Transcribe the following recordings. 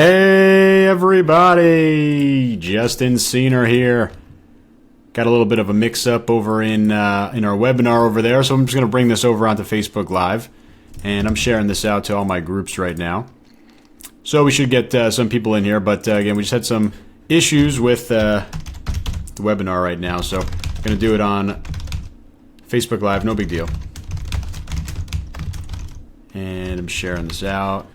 Hey everybody, Justin Cena here. Got a little bit of a mix-up over in our webinar over there, so I'm just going to bring this over onto Facebook Live, and I'm sharing this out to all my groups right now. So we should get some people in here, but again, we just had some issues with the webinar right now, so I'm going to do it on Facebook Live, no big deal. And I'm sharing this out.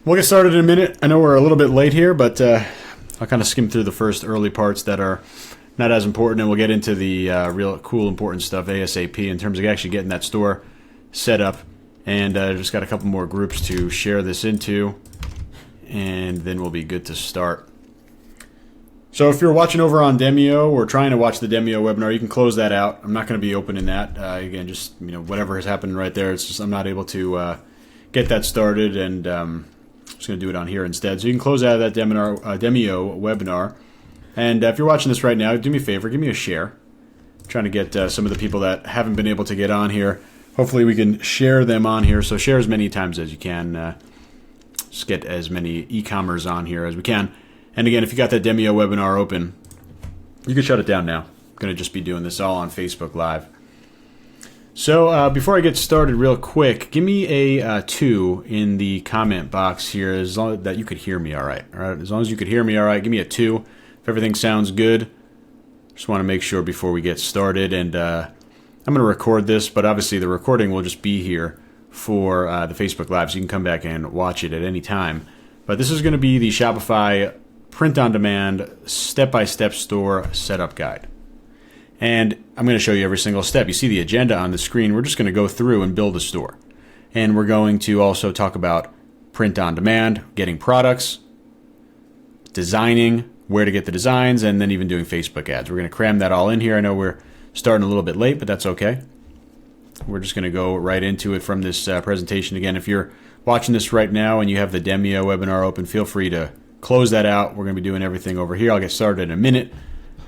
We'll get started in a minute. I know we're a little bit late here, but I'll kind of skim through the first early parts that are not as important, and we'll get into the real cool, important stuff ASAP in terms of actually getting that store set up. And just got a couple more groups to share this into, and then we'll be good to start. So if you're watching over on Demio or trying to watch the Demio webinar, you can close that out. I'm not going to be opening that. Again, just whatever has happened right there. It's just I'm not able to get that started, and just going to do it on here instead. So you can close out of that Demio webinar. And if you're watching this right now, do me a favor, give me a share. I'm trying to get some of the people that haven't been able to get on here. Hopefully we can share them on here. So share as many times as you can. Just get as many e-commerce on here as we can. And again, if you got that Demio webinar open, you can shut it down now. I'm going to just be doing this all on Facebook Live. So before I get started real quick, give me a 2 in the comment box here, as long as that you could hear me all right. All right, as long as you could hear me all right, give me a 2. If everything sounds good, just want to make sure before we get started. And I'm going to record this, but obviously the recording will just be here for the Facebook Live, so you can come back and watch it at any time. But this is going to be the Shopify print-on-demand step-by-step store setup guide. And I'm going to show you every single step. You see the agenda on the screen. We're just going to go through and build a store. And we're going to also talk about print on demand, getting products, designing, where to get the designs, and then even doing Facebook ads. We're going to cram that all in here. I know we're starting a little bit late, but that's okay. We're just going to go right into it from this presentation. Again, if you're watching this right now and you have the Demio webinar open, feel free to close that out. We're going to be doing everything over here. I'll get started in a minute.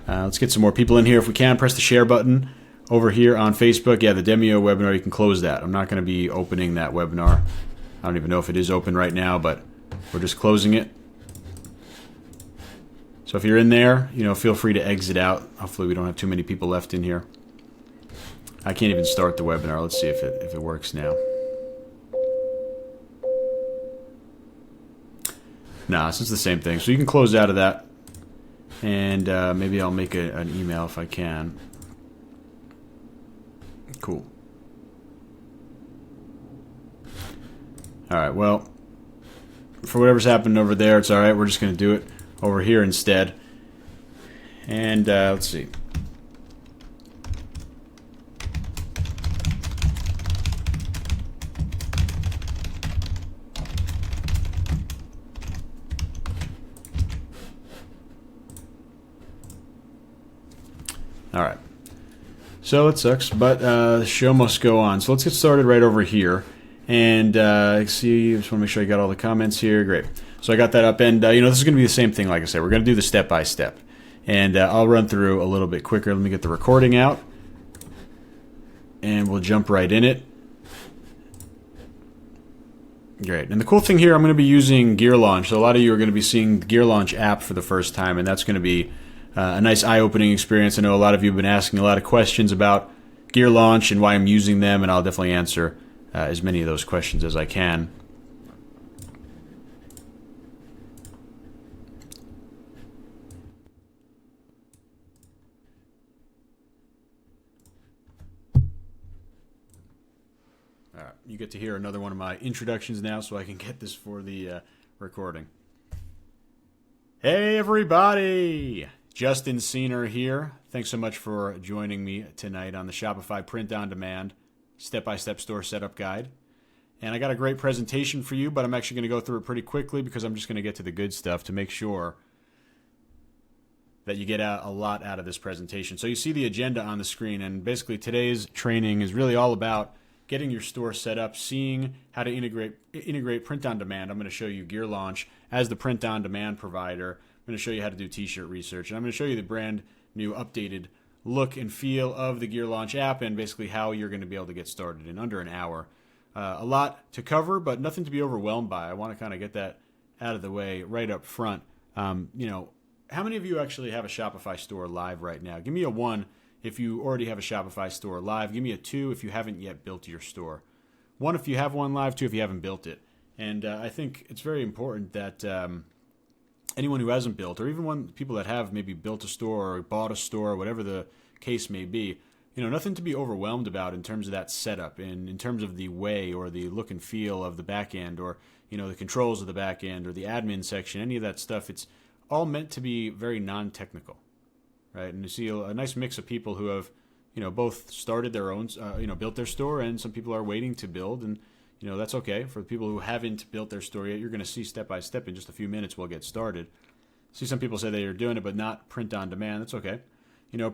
Let's get some more people in here if we can. Press the share button over here on Facebook. Yeah, the Demio webinar, you can close that. I'm not going to be opening that webinar. I don't even know if it is open right now, but we're just closing it. So if you're in there, feel free to exit out. Hopefully we don't have too many people left in here. I can't even start the webinar. Let's see if it works now. Nah, it's just the same thing. So you can close out of that. And maybe I'll make an email if I can. Cool. All right, well, for whatever's happened over there, it's all right. We're just going to do it over here instead. And let's see. All right, so it sucks, but the show must go on. So let's get started right over here. And see, just want to make sure I got all the comments here. Great. So I got that up, and this is going to be the same thing. Like I said, we're going to do the step by step, and I'll run through a little bit quicker. Let me get the recording out, and we'll jump right in it. Great. And the cool thing here, I'm going to be using Gear Launch. So a lot of you are going to be seeing the Gear Launch app for the first time, and that's going to be a nice eye-opening experience. I know a lot of you have been asking a lot of questions about Gear Launch and why I'm using them, and I'll definitely answer as many of those questions as I can. All right, you get to hear another one of my introductions now, so I can get this for the recording. Hey everybody! Justin Cena here. Thanks so much for joining me tonight on the Shopify print-on-demand step-by-step store setup guide. And I got a great presentation for you, but I'm actually going to go through it pretty quickly because I'm just going to get to the good stuff to make sure that you get a lot out of this presentation. So you see the agenda on the screen, and basically today's training is really all about getting your store set up, seeing how to integrate print-on-demand. I'm going to show you Gear Launch as the print-on-demand provider. I'm going to show you how to do t-shirt research, and I'm going to show you the brand new updated look and feel of the Gear Launch app and basically how you're going to be able to get started in under an hour. A lot to cover, but nothing to be overwhelmed by. I want to kind of get that out of the way right up front. How many of you actually have a Shopify store live right now? Give me a 1 if you already have a Shopify store live. Give me a 2 if you haven't yet built your store. 1 if you have one live, 2 if you haven't built it. And I think it's very important that anyone who hasn't built, or even people that have maybe built a store or bought a store, or whatever the case may be, nothing to be overwhelmed about in terms of that setup, and in terms of the way or the look and feel of the back end, or the controls of the back end, or the admin section, any of that stuff. It's all meant to be very non-technical, right? And you see a nice mix of people who have, both started their own, built their store, and some people are waiting to build, and that's okay. For the people who haven't built their store yet, you're going to see step by step in just a few minutes. We'll get started. See, some people say they are doing it, but not print on demand. That's okay.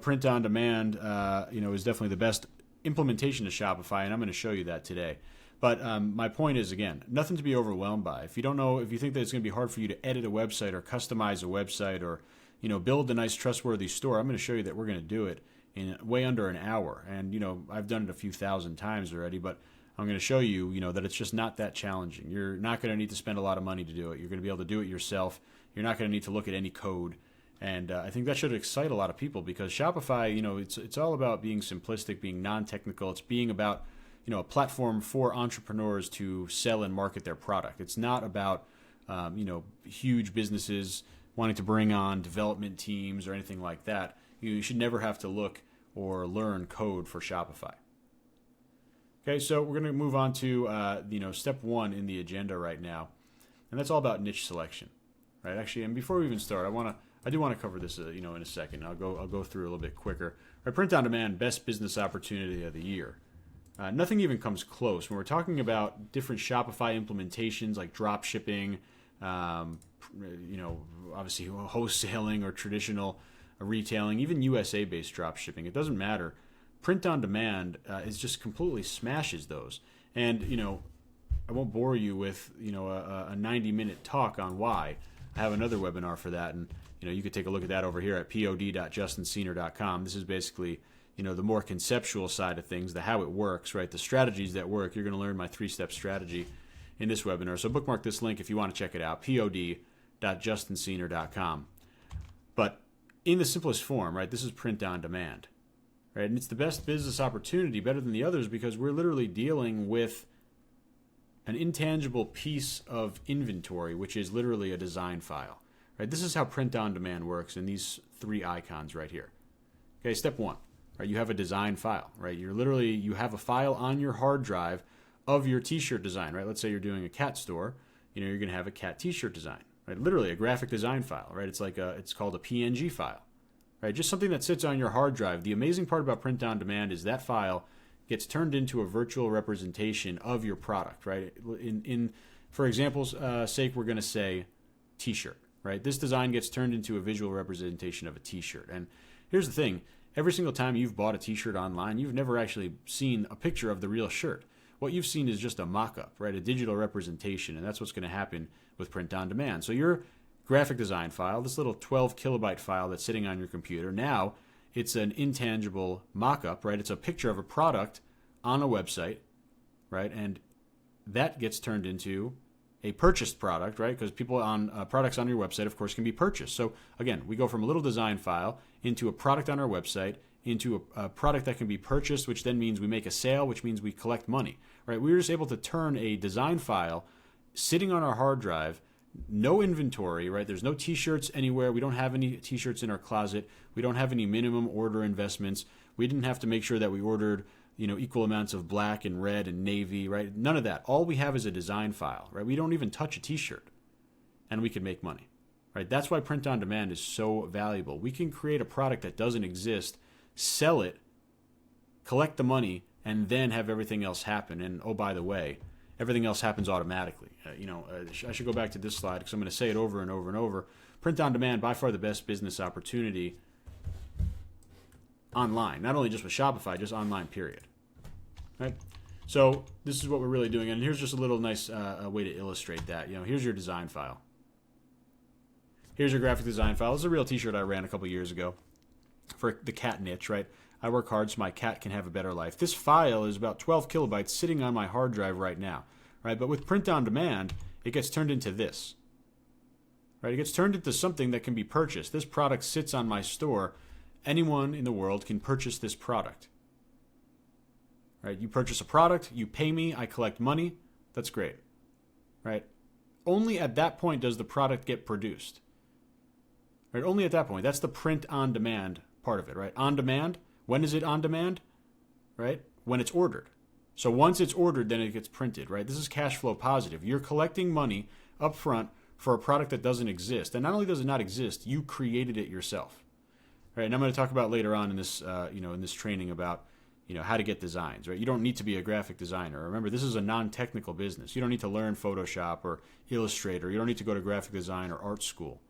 Print on demand, is definitely the best implementation of Shopify, and I'm going to show you that today. But my point is, again, nothing to be overwhelmed by. If you don't know, if you think that it's going to be hard for you to edit a website or customize a website or, build a nice, trustworthy store, I'm going to show you that we're going to do it in way under an hour. And, I've done it a few thousand times already, but I'm going to show you, that it's just not that challenging. You're not going to need to spend a lot of money to do it. You're going to be able to do it yourself. You're not going to need to look at any code. And I think that should excite a lot of people, because Shopify, it's all about being simplistic, being non-technical. It's being about, a platform for entrepreneurs to sell and market their product. It's not about, huge businesses wanting to bring on development teams or anything like that. You should never have to look or learn code for Shopify. Okay, so we're going to move on to step 1 in the agenda right now, and that's all about niche selection, right? Actually, and before we even start, I do want to cover this, in a second. I'll go through a little bit quicker. Right, print on demand, best business opportunity of the year. Nothing even comes close when we're talking about different Shopify implementations like drop shipping, obviously wholesaling or traditional retailing, even USA-based drop shipping. It doesn't matter. Print on demand is just completely smashes those. And I won't bore you with a 90-minute talk on why. I have another webinar for that, and you could take a look at that over here at pod.justinscener.com. This is basically the more conceptual side of things, the how it works, right? The strategies that work. You're going to learn my 3-step strategy in this webinar. So bookmark this link if you want to check it out, pod.justinscener.com. But in the simplest form, right? This is print on demand, right? And it's the best business opportunity, better than the others, because we're literally dealing with an intangible piece of inventory, which is literally a design file, right? This is how print on demand works in these 3 icons right here. Okay, step 1, right? You have a design file, right? You have a file on your hard drive of your t-shirt design, right? Let's say you're doing a cat store, you're going to have a cat t-shirt design, right? Literally a graphic design file, right? It's called a PNG file, right? Just something that sits on your hard drive. The amazing part about print on demand is that file gets turned into a virtual representation of your product, right? For example's sake, we're going to say t-shirt, right? This design gets turned into a visual representation of a t-shirt. And here's the thing. Every single time you've bought a t-shirt online, you've never actually seen a picture of the real shirt. What you've seen is just a mock-up, right? A digital representation, and that's what's going to happen with print on demand. So your graphic design file, this little 12 kilobyte file that's sitting on your computer, now it's an intangible mock-up, right? It's a picture of a product on a website, right? And that gets turned into a purchased product, right? Because people on products on your website, of course, can be purchased. So again, we go from a little design file into a product on our website, into a product that can be purchased, which then means we make a sale, which means we collect money, right? We were just able to turn a design file sitting on our hard drive, no inventory, right? There's no t-shirts anywhere. We don't have any t-shirts in our closet. We don't have any minimum order investments. We didn't have to make sure that we ordered, equal amounts of black and red and navy, right? None of that. All we have is a design file, right? We don't even touch a t-shirt, and we can make money, right? That's why print on demand is so valuable. We can create a product that doesn't exist, sell it, collect the money, and then have everything else happen. And oh, by the way, everything else happens automatically. I should go back to this slide because I'm going to say it over and over and over. Print on demand, by far the best business opportunity online. Not only just with Shopify, just online, period. Right? So this is what we're really doing. And here's just a little nice way to illustrate that. Here's your design file. Here's your graphic design file. This is a real t-shirt I ran a couple years ago for the cat niche, right? I work hard so my cat can have a better life. This file is about 12 kilobytes sitting on my hard drive right now, right? But with print on demand, it gets turned into this, right? It gets turned into something that can be purchased. This product sits on my store. Anyone in the world can purchase this product. Right? You purchase a product, you pay me, I collect money. That's great. Right? Only at that point does the product get produced. Right? Only at that point. That's the print on demand part of it, right? On demand. When is it on demand? Right? When it's ordered. So once it's ordered, then it gets printed, right? This is cash flow positive. You're collecting money up front for a product that doesn't exist. And not only does it not exist, you created it yourself. Right? And I'm going to talk about later on in this in this training about how to get designs, right? You don't need to be a graphic designer. Remember, this is a non-technical business. You don't need to learn Photoshop or Illustrator. You don't need to go to graphic design or art school,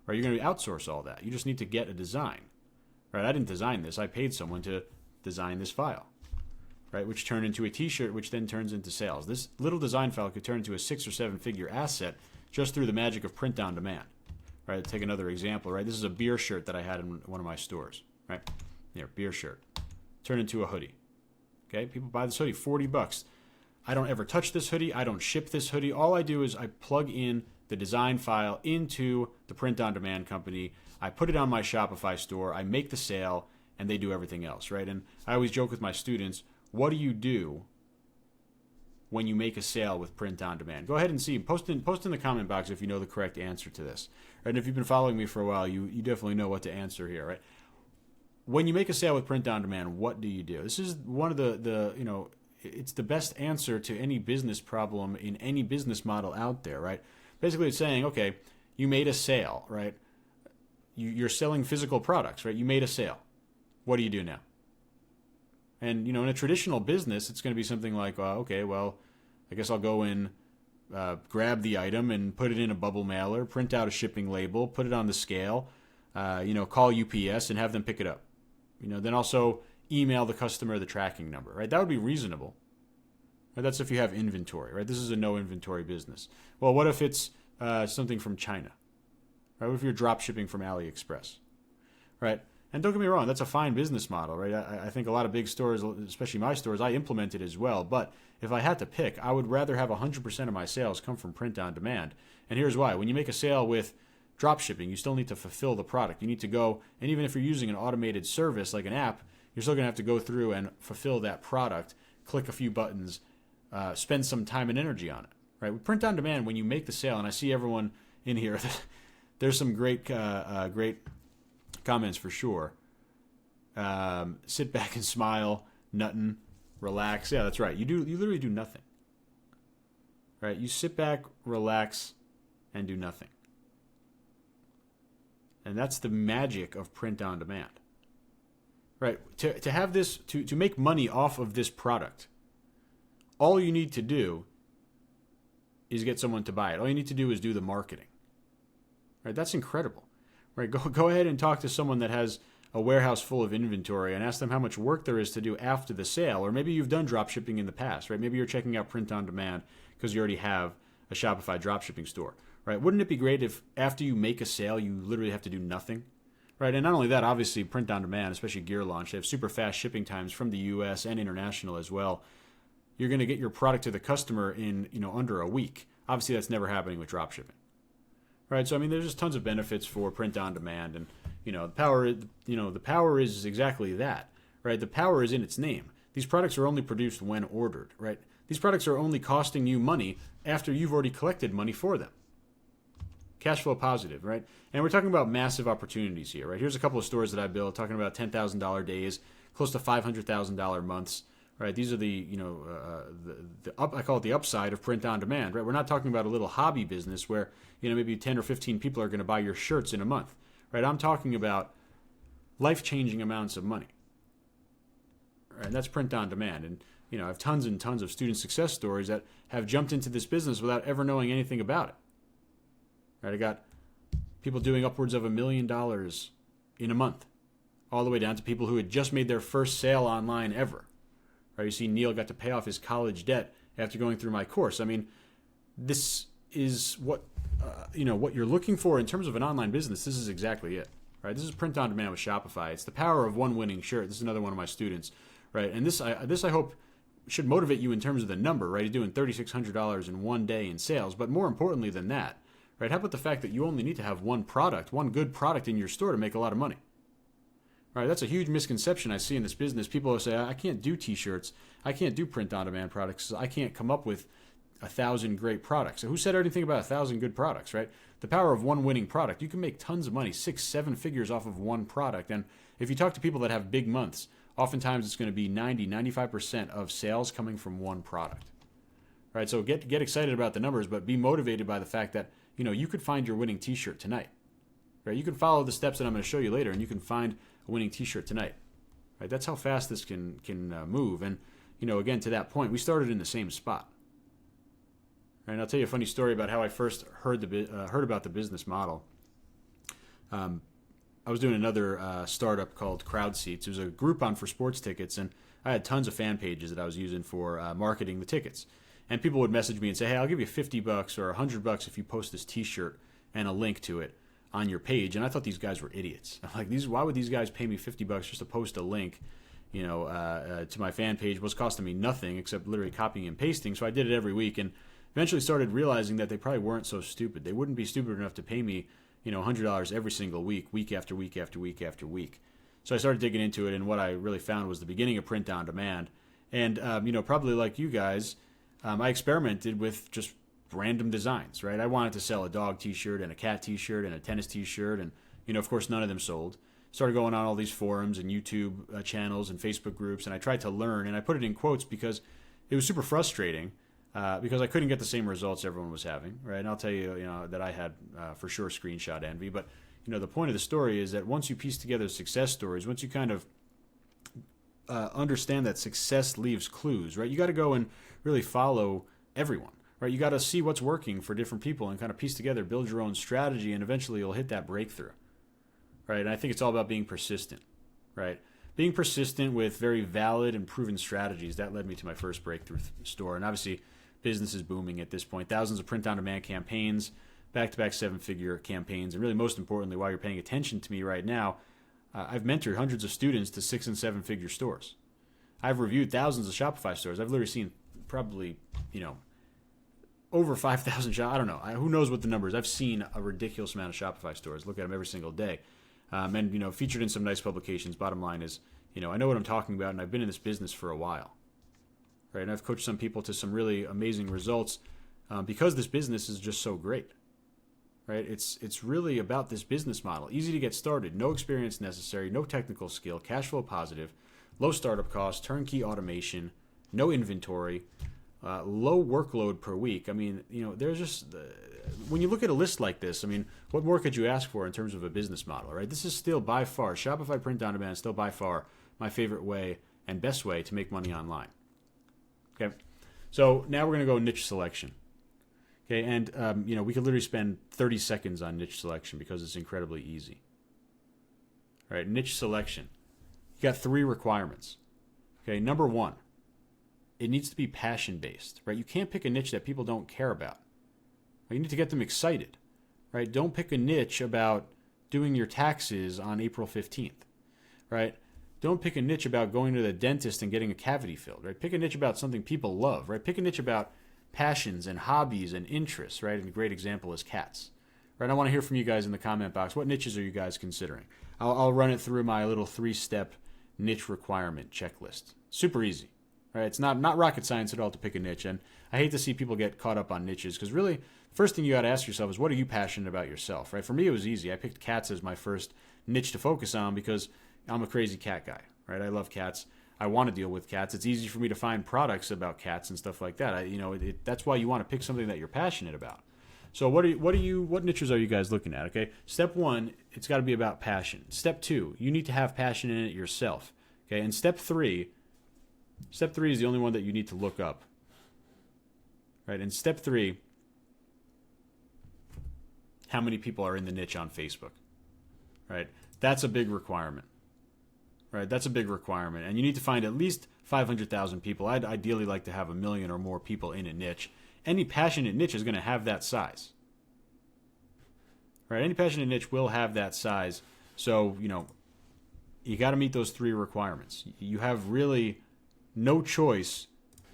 right? You're going to outsource all that. You just need to get a design, right? I didn't design this. I paid someone to design this file, right? Which turned into a t-shirt, which then turns into sales. This little design file could turn into a 6 or 7 figure asset just through the magic of print on demand, right? Take another example, right? This is a beer shirt that I had in one of my stores, right? Here, beer shirt. Turn into a hoodie. Okay, people buy this hoodie, $40. I don't ever touch this hoodie. I don't ship this hoodie. All I do is I plug in the design file into the print-on-demand company. I put it on my Shopify store. I make the sale, and they do everything else, right? And I always joke with my students, what do you do when you make a sale with print-on-demand? Go ahead and see. Post in the comment box if you know the correct answer to this. And if you've been following me for a while, you definitely know what to answer here, right? When you make a sale with print on demand, what do you do? This is one of the it's the best answer to any business problem in any business model out there, right? Basically, it's saying, okay, you made a sale, right? You're selling physical products, right? You made a sale. What do you do now? And, in a traditional business, it's going to be something like, okay, well, I guess I'll go and grab the item and put it in a bubble mailer, print out a shipping label, put it on the scale, call UPS and have them pick it up. Then also email the customer the tracking number, right? That would be reasonable. Right? That's if you have inventory, right? This is a no inventory business. Well, what if it's something from China? Right? What if you're drop shipping from AliExpress? Right? And don't get me wrong, that's a fine business model, right? I think a lot of big stores, especially my stores, I implement it as well. But if I had to pick, I would rather have 100% of my sales come from print on demand. And here's why. When you make a sale with drop shipping, you still need to fulfill the product. You need to go, and even if you're using an automated service like an app, you're still going to have to go through and fulfill that product, click a few buttons, spend some time and energy on it. Right? With print on demand, when you make the sale, and I see everyone in here, there's some great comments for sure. Sit back and smile, nuttin', relax. Yeah, that's right. You literally do nothing. Right? You sit back, relax, and do nothing. And that's the magic of print on demand. Right? To have this, to make money off of this product, all you need to do is get someone to buy it. All you need to do is do the marketing. Right? That's incredible. Right? Go ahead and talk to someone that has a warehouse full of inventory and ask them how much work there is to do after the sale. Or maybe you've done drop shipping in the past, right? Maybe you're checking out print on demand because you already have a Shopify dropshipping store, right? Wouldn't it be great if after you make a sale, you literally have to do nothing, right? And not only that, obviously print on demand, especially Gear Launch, they have super fast shipping times from the US and international as well. You're going to get your product to the customer in, under a week. Obviously that's never happening with dropshipping, right? So, there's just tons of benefits for print on demand, and, the power is exactly that, right? The power is in its name. These products are only produced when ordered, right? These products are only costing you money after you've already collected money for them. Cash flow positive, right? And we're talking about massive opportunities here, right? Here's a couple of stores that I built, talking about $10,000 days, close to $500,000 months, right? These are I call it the upside of print on demand, right? We're not talking about a little hobby business where, maybe 10 or 15 people are going to buy your shirts in a month, right? I'm talking about life-changing amounts of money. Right? And that's print on demand. And, I have tons and tons of student success stories that have jumped into this business without ever knowing anything about it. Right? I got people doing upwards of $1 million in a month, all the way down to people who had just made their first sale online ever. Right? You see, Neil got to pay off his college debt after going through my course. This is what what you're looking for in terms of an online business. This is exactly it. Right? This is print on demand with Shopify. It's the power of one winning shirt. This is another one of my students. Right? And this I hope should motivate you in terms of the number. Right? He's doing $3,600 in one day in sales. But more importantly than that, right? How about the fact that you only need to have one product, one good product in your store to make a lot of money? Right, that's a huge misconception I see in this business. People will say, I can't do t-shirts, I can't do print-on-demand products, I can't come up with 1,000 great products. So who said anything about 1,000 good products, right? The power of one winning product. You can make tons of money, 6-7 figures off of one product. And if you talk to people that have big months, oftentimes it's going to be 90-95% of sales coming from one product. Right, so get excited about the numbers, but be motivated by the fact that you could find your winning t-shirt tonight. Right, you can follow the steps that I'm going to show you later, and you can find a winning t-shirt tonight. Right, that's how fast this can move. And again, to that point, we started in the same spot. Right, and I'll tell you a funny story about how I first heard about the business model. I was doing another startup called Crowd Seats. It was a Groupon for sports tickets, and I had tons of fan pages that I was using for marketing the tickets. And people would message me and say, "Hey, I'll give you $50 or $100 if you post this T-shirt and a link to it on your page." And I thought these guys were idiots. I'm like, why would these guys pay me $50 just to post a link, to my fan page? Was costing me nothing except literally copying and pasting. So I did it every week, and eventually started realizing that they probably weren't so stupid. They wouldn't be stupid enough to pay me, $100 every single week, week after week after week after week. So I started digging into it, and what I really found was the beginning of print on demand. And probably like you guys, I experimented with just random designs, right? I wanted to sell a dog t-shirt and a cat t-shirt and a tennis t-shirt, and of course none of them sold. Started going on all these forums and YouTube channels and Facebook groups, and I tried to learn, and I put it in quotes because it was super frustrating because I couldn't get the same results everyone was having, right? And I'll tell you, that I had for sure screenshot envy, but the point of the story is that once you piece together success stories, once you kind of understand that success leaves clues, right? You got to go and really follow everyone, right? You got to see what's working for different people and kind of piece together, build your own strategy, and eventually you'll hit that breakthrough, right? And I think it's all about being persistent, right? Being persistent with very valid and proven strategies. That led me to my first breakthrough store. And obviously, business is booming at this point. Thousands of print-on-demand campaigns, back-to-back seven-figure campaigns, and really most importantly, while you're paying attention to me right now, I've mentored hundreds of students to 6- and 7-figure stores. I've reviewed thousands of Shopify stores. I've literally seen probably, over 5,000 shop. I don't know. Who knows what the number is? I've seen a ridiculous amount of Shopify stores. Look at them every single day. And featured in some nice publications. Bottom line is, I know what I'm talking about, and I've been in this business for a while. Right? And I've coached some people to some really amazing results because this business is just so great. Right? It's really about this business model. Easy to get started, no experience necessary, no technical skill, cash flow positive, low startup costs, turnkey automation, no inventory, low workload per week. I mean, there's just when you look at a list like this, I mean, what more could you ask for in terms of a business model, right? This is still by far, Shopify print on demand is still by far my favorite way and best way to make money online. Okay, so now we're going to go niche selection. Okay, and we could literally spend 30 seconds on niche selection because it's incredibly easy. All right, niche selection. You got 3 requirements. Okay, number 1, it needs to be passion-based, right? You can't pick a niche that people don't care about. You need to get them excited, right? Don't pick a niche about doing your taxes on April 15th, right? Don't pick a niche about going to the dentist and getting a cavity filled, right? Pick a niche about something people love, right? Pick a niche about passions and hobbies and interests, right? And a great example is cats, right? I want to hear from you guys in the comment box. What niches are you guys considering? I'll run it through my little 3-step niche requirement checklist. Super easy, right? It's not rocket science at all to pick a niche. And I hate to see people get caught up on niches because really, the first thing you got to ask yourself is, what are you passionate about yourself, right? For me, it was easy. I picked cats as my first niche to focus on because I'm a crazy cat guy, right? I love cats. I want to deal with cats. It's easy for me to find products about cats and stuff like that. That's why you want to pick something that you're passionate about. So what niches are you guys looking at? Okay, step 1, it's got to be about passion. Step 2, you need to have passion in it yourself. Okay, and step 3 is the only one that you need to look up. Right, and step 3, how many people are in the niche on Facebook? Right, that's a big requirement. Right, that's a big requirement, and you need to find at least 500,000 people. I'd ideally like to have 1 million or more people in a niche. Any passionate niche is going to have that size. Right, any passionate niche will have that size. So, you got to meet those 3 requirements. You have really no choice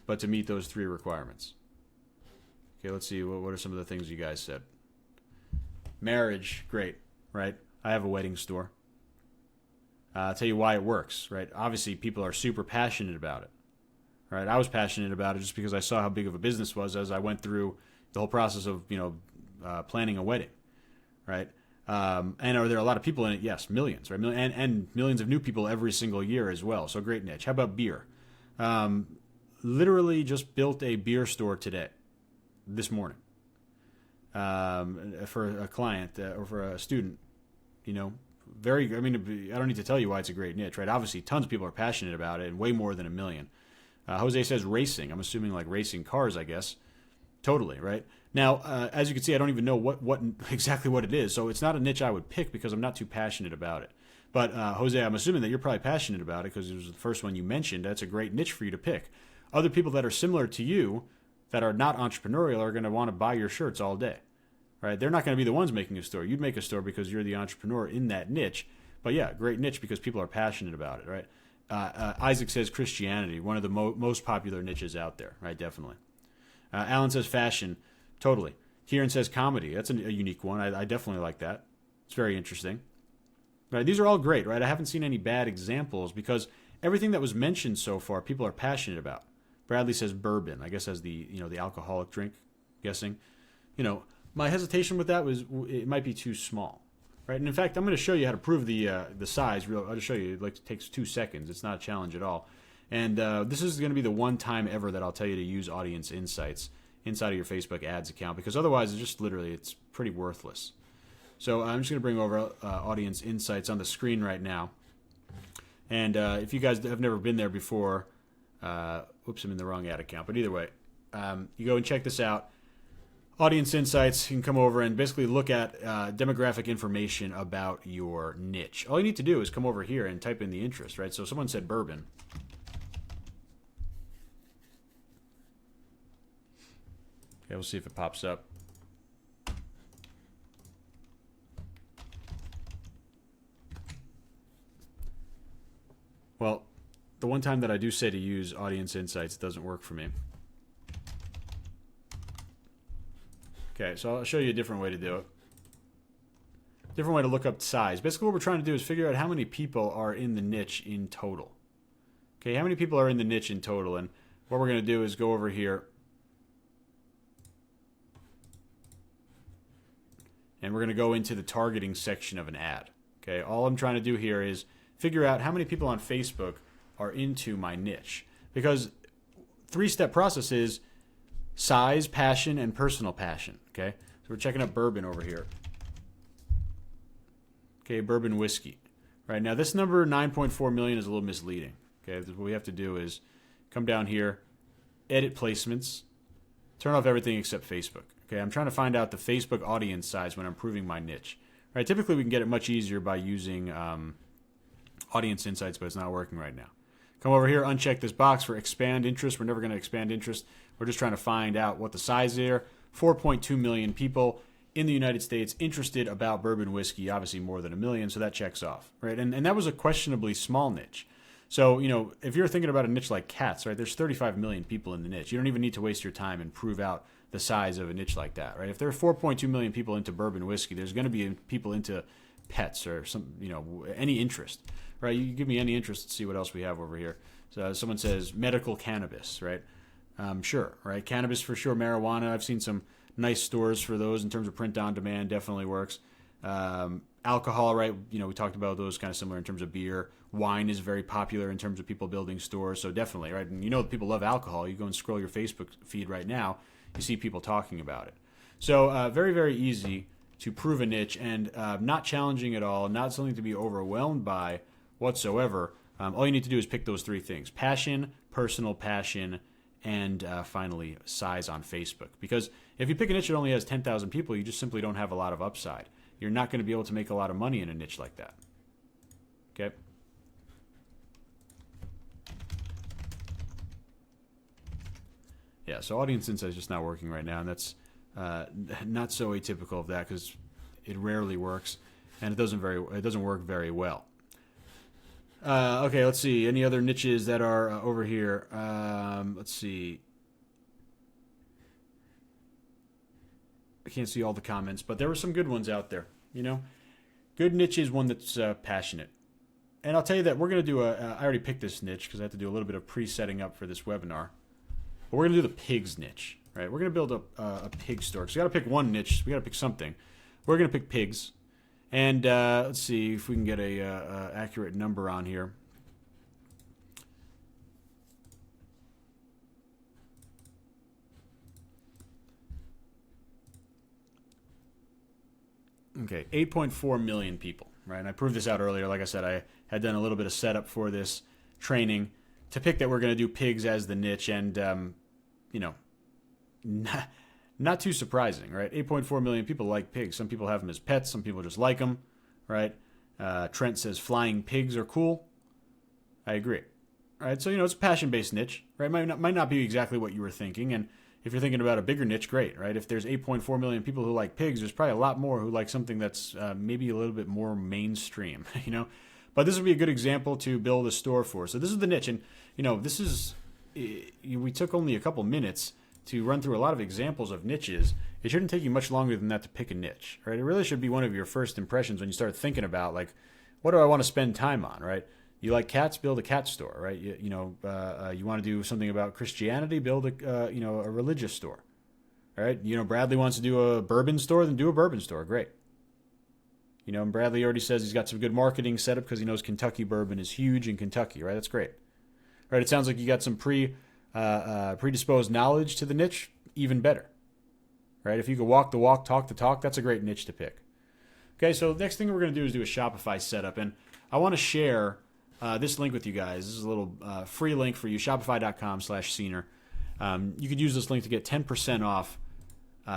but to meet those 3 requirements. Okay, let's see. What are some of the things you guys said? Marriage, great, right? I have a wedding store. I'll tell you why it works, right? Obviously, people are super passionate about it, right? I was passionate about it just because I saw how big of a business was as I went through the whole process of, planning a wedding, right? And are there a lot of people in it? Yes, millions, right? And millions of new people every single year as well. So great niche. How about beer? Literally just built a beer store today, this morning, for a client or for a student. I don't need to tell you why it's a great niche, right? Obviously, tons of people are passionate about it, and way more than a million. Jose says racing. I'm assuming like racing cars, I guess. Totally, right? Now, as you can see, I don't even know what exactly what it is, so it's not a niche I would pick because I'm not too passionate about it. But Jose, I'm assuming that you're probably passionate about it because it was the first one you mentioned. That's a great niche for you to pick. Other people that are similar to you that are not entrepreneurial are going to want to buy your shirts all day, right? They're not going to be the ones making a store. You'd make a store because you're the entrepreneur in that niche. But yeah, great niche because people are passionate about it, right? Isaac says Christianity, one of the most popular niches out there, right? Definitely. Alan says fashion. Totally. Kieran says comedy. That's a unique one. I definitely like that. It's very interesting. Right, these are all great, right? I haven't seen any bad examples because everything that was mentioned so far, people are passionate about. Bradley says bourbon. I guess as the alcoholic drink, guessing. My hesitation with that was it might be too small, right? And in fact, I'm going to show you how to prove the size. I'll just show you. It takes 2 seconds. It's not a challenge at all. And this is going to be the one time ever that I'll tell you to use Audience Insights inside of your Facebook ads account because otherwise it's pretty worthless. So I'm just going to bring over Audience Insights on the screen right now. And if you guys have never been there before, oops, I'm in the wrong ad account. But either way, you go and check this out. Audience Insights, you can come over and basically look at demographic information about your niche. All you need to do is come over here and type in the interest, right? So someone said bourbon. Okay, we'll see if it pops up. Well, the one time that I do say to use Audience Insights doesn't work for me. Okay, so I'll show you a different way to do it. Different way to look up size. Basically what we're trying to do is figure out how many people are in the niche in total. Okay, how many people are in the niche in total? And what we're going to do is go over here. And we're going to go into the targeting section of an ad. Okay, all I'm trying to do here is figure out how many people on Facebook are into my niche. Because 3-step process is size, passion, and personal passion. Okay, so we're checking out bourbon over here. Okay, bourbon whiskey. Right now, this number 9.4 million is a little misleading. Okay, what we have to do is come down here, edit placements, turn off everything except Facebook. Okay, I'm trying to find out the Facebook audience size when I'm proving my niche. Right, typically we can get it much easier by using Audience Insights, but it's not working right now. Come over here, uncheck this box for expand interest. We're never going to expand interest. We're just trying to find out what the size is. 4.2 million people in the United States interested about bourbon whiskey, obviously more than a million, so that checks off, right? And that was a questionably small niche. So, if you're thinking about a niche like cats, right, there's 35 million people in the niche. You don't even need to waste your time and prove out the size of a niche like that, right? If there are 4.2 million people into bourbon whiskey, there's going to be people into pets or any interest, right? You give me any interest to see what else we have over here. So someone says medical cannabis, right? Sure, right? Cannabis for sure. Marijuana, I've seen some nice stores for those in terms of print on demand, definitely works. Alcohol, right? We talked about those kind of similar in terms of beer. Wine is very popular in terms of people building stores, so definitely, right? And people love alcohol. You go and scroll your Facebook feed right now, you see people talking about it. So very, very easy to prove a niche and not challenging at all, not something to be overwhelmed by whatsoever. All you need to do is pick those 3 things: passion, personal passion, and finally size on Facebook. Because if you pick a niche that only has 10,000 people, you just simply don't have a lot of upside. You're not going to be able to make a lot of money in a niche like that. Okay? Yeah, so Audience Insights is just not working right now, and that's not so atypical of that because it rarely works, and it doesn't work very well. Okay, let's see. Any other niches that are over here? Let's see. I can't see all the comments, but there were some good ones out there. Good niche is one that's passionate. And I'll tell you that we're going to do I already picked this niche because I have to do a little bit of pre-setting up for this webinar. But we're going to do the pigs niche, right? We're going to build a pig store. So we got to pick one niche. We got to pick something. We're going to pick pigs. And let's see if we can get a accurate number on here. Okay, 8.4 million people, right? And I proved this out earlier. Like I said, I had done a little bit of setup for this training to pick that we're going to do pigs as the niche, and not too surprising, right? 8.4 million people like pigs. Some people have them as pets. Some people just like them, right? Trent says flying pigs are cool. I agree, right? So it's a passion-based niche, right? Might not be exactly what you were thinking, and if you're thinking about a bigger niche, great, right? If there's 8.4 million people who like pigs, there's probably a lot more who like something that's maybe a little bit more mainstream, But this would be a good example to build a store for. So this is the niche, and this is we took only a couple minutes to run through a lot of examples of niches. It shouldn't take you much longer than that to pick a niche, right? It really should be one of your first impressions when you start thinking about like, what do I want to spend time on, right? You like cats, build a cat store, right? You want to do something about Christianity, build a religious store, all right? Bradley wants to do a bourbon store, then do a bourbon store, great. And Bradley already says he's got some good marketing set up because he knows Kentucky bourbon is huge in Kentucky, right? That's great, right? It sounds like you got some predisposed knowledge to the niche, even better, right? If you could walk the walk, talk the talk, that's a great niche to pick. Okay, so the next thing we're going to do is do a Shopify setup, and I want to share this link with you guys. This is a little free link for you, shopify.com/Scener. You could use this link to get 10% off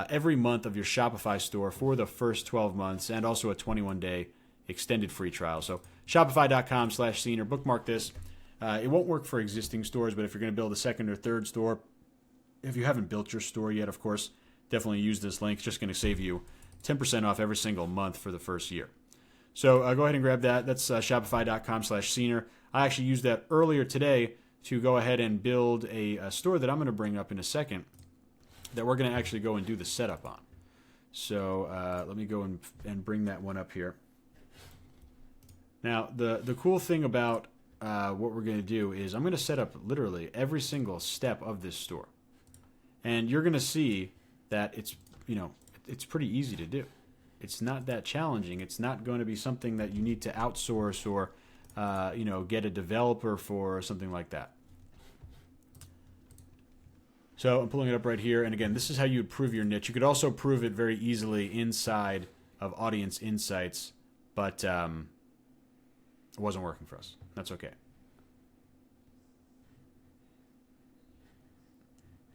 every month of your Shopify store for the first 12 months and also a 21-day extended free trial. So shopify.com/Scener, bookmark this. It won't work for existing stores, but if you're going to build a second or third store, if you haven't built your store yet, of course, definitely use this link. It's just going to save you 10% off every single month for the first year. So go ahead and grab that. That's shopify.com/Scener. I actually used that earlier today to go ahead and build a store that I'm going to bring up in a second that we're going to actually go and do the setup on. So let me go and bring that one up here. Now, the cool thing about what we're going to do is I'm going to set up literally every single step of this store. And you're going to see that it's pretty easy to do. It's not that challenging. It's not going to be something that you need to outsource or, get a developer for or something like that. So I'm pulling it up right here. And again, this is how you would prove your niche. You could also prove it very easily inside of Audience Insights, but it wasn't working for us. That's okay.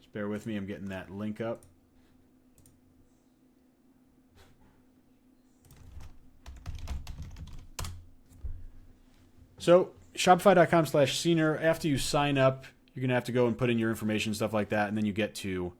Just bear with me. I'm getting that link up. So shopify.com/Scener, after you sign up, you're going to have to go and put in your information, stuff like that, and then you get to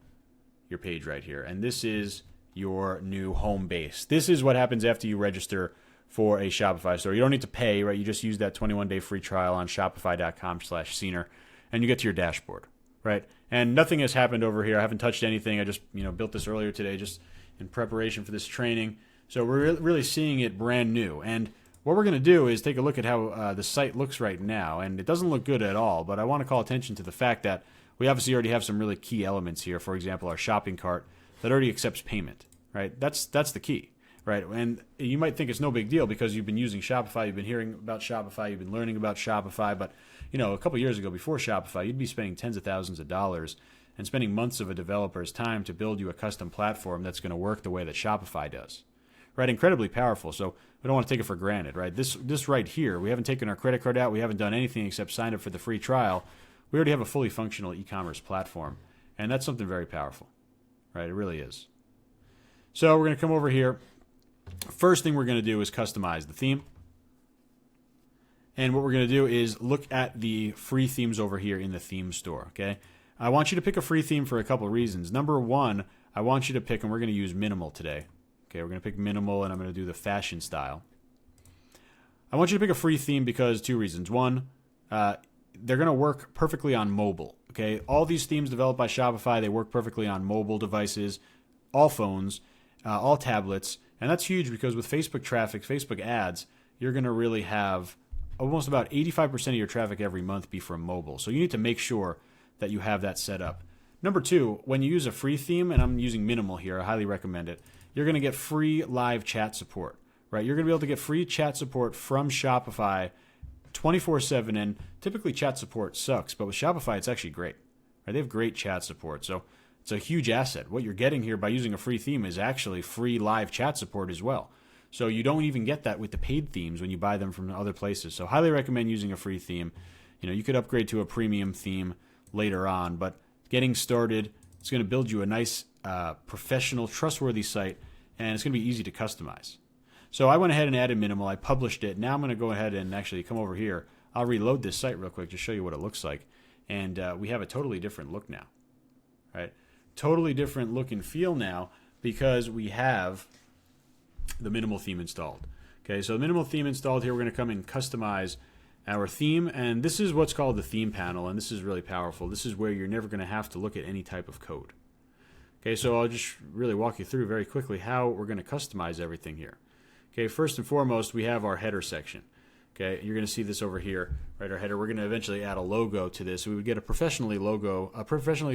your page right here. And this is your new home base. This is what happens after you register for a Shopify store. You don't need to pay, right? You just use that 21-day free trial on shopify.com/Scener, and you get to your dashboard, right? And nothing has happened over here. I haven't touched anything. I just built this earlier today just in preparation for this training. So we're really seeing it brand new. And what we're going to do is take a look at how the site looks right now, and it doesn't look good at all, but I want to call attention to the fact that we obviously already have some really key elements here. For example, our shopping cart that already accepts payment, right? That's the key, right? And you might think it's no big deal because you've been using Shopify, you've been hearing about Shopify, you've been learning about Shopify, but a couple years ago before Shopify, you'd be spending tens of thousands of dollars and spending months of a developer's time to build you a custom platform that's going to work the way that Shopify does. Right, incredibly powerful. So we don't want to take it for granted, right? This right here, we haven't taken our credit card out. We haven't done anything except sign up for the free trial. We already have a fully functional e-commerce platform, and that's something very powerful, right? It really is. So we're going to come over here. First thing we're going to do is customize the theme. And what we're going to do is look at the free themes over here in the theme store, okay? I want you to pick a free theme for a couple of reasons. Number one, I want you to pick, and we're going to use minimal today. Okay, we're going to pick minimal, and I'm going to do the fashion style. I want you to pick a free theme because two reasons. One, they're going to work perfectly on mobile. Okay, all these themes developed by Shopify, they work perfectly on mobile devices, all phones, all tablets. And that's huge because with Facebook traffic, Facebook ads, you're going to really have almost about 85% of your traffic every month be from mobile. So you need to make sure that you have that set up. Number two, when you use a free theme, and I'm using minimal here, I highly recommend it, you're going to get free live chat support, right? You're going to be able to get free chat support from Shopify 24/7, and typically chat support sucks, but with Shopify, it's actually great, right? They have great chat support, so it's a huge asset. What you're getting here by using a free theme is actually free live chat support as well. So you don't even get that with the paid themes when you buy them from other places. So highly recommend using a free theme. You could upgrade to a premium theme later on, but getting started, it's going to build you a nice, professional, trustworthy site, and it's going to be easy to customize. So I went ahead and added minimal. I published it. Now I'm going to go ahead and actually come over here. I'll reload this site real quick to show you what it looks like. And we have a totally different look now, right? Totally different look and feel now because we have the minimal theme installed. Okay, so the minimal theme installed here, we're going to come and customize our theme, and this is what's called the theme panel, and this is really powerful. This is where you're never going to have to look at any type of code. Okay, so I'll just really walk you through very quickly how we're going to customize everything here. Okay, first and foremost, we have our header section. Okay, you're going to see this over here, right? Our header. We're going to eventually add a logo to this. We would get a professionally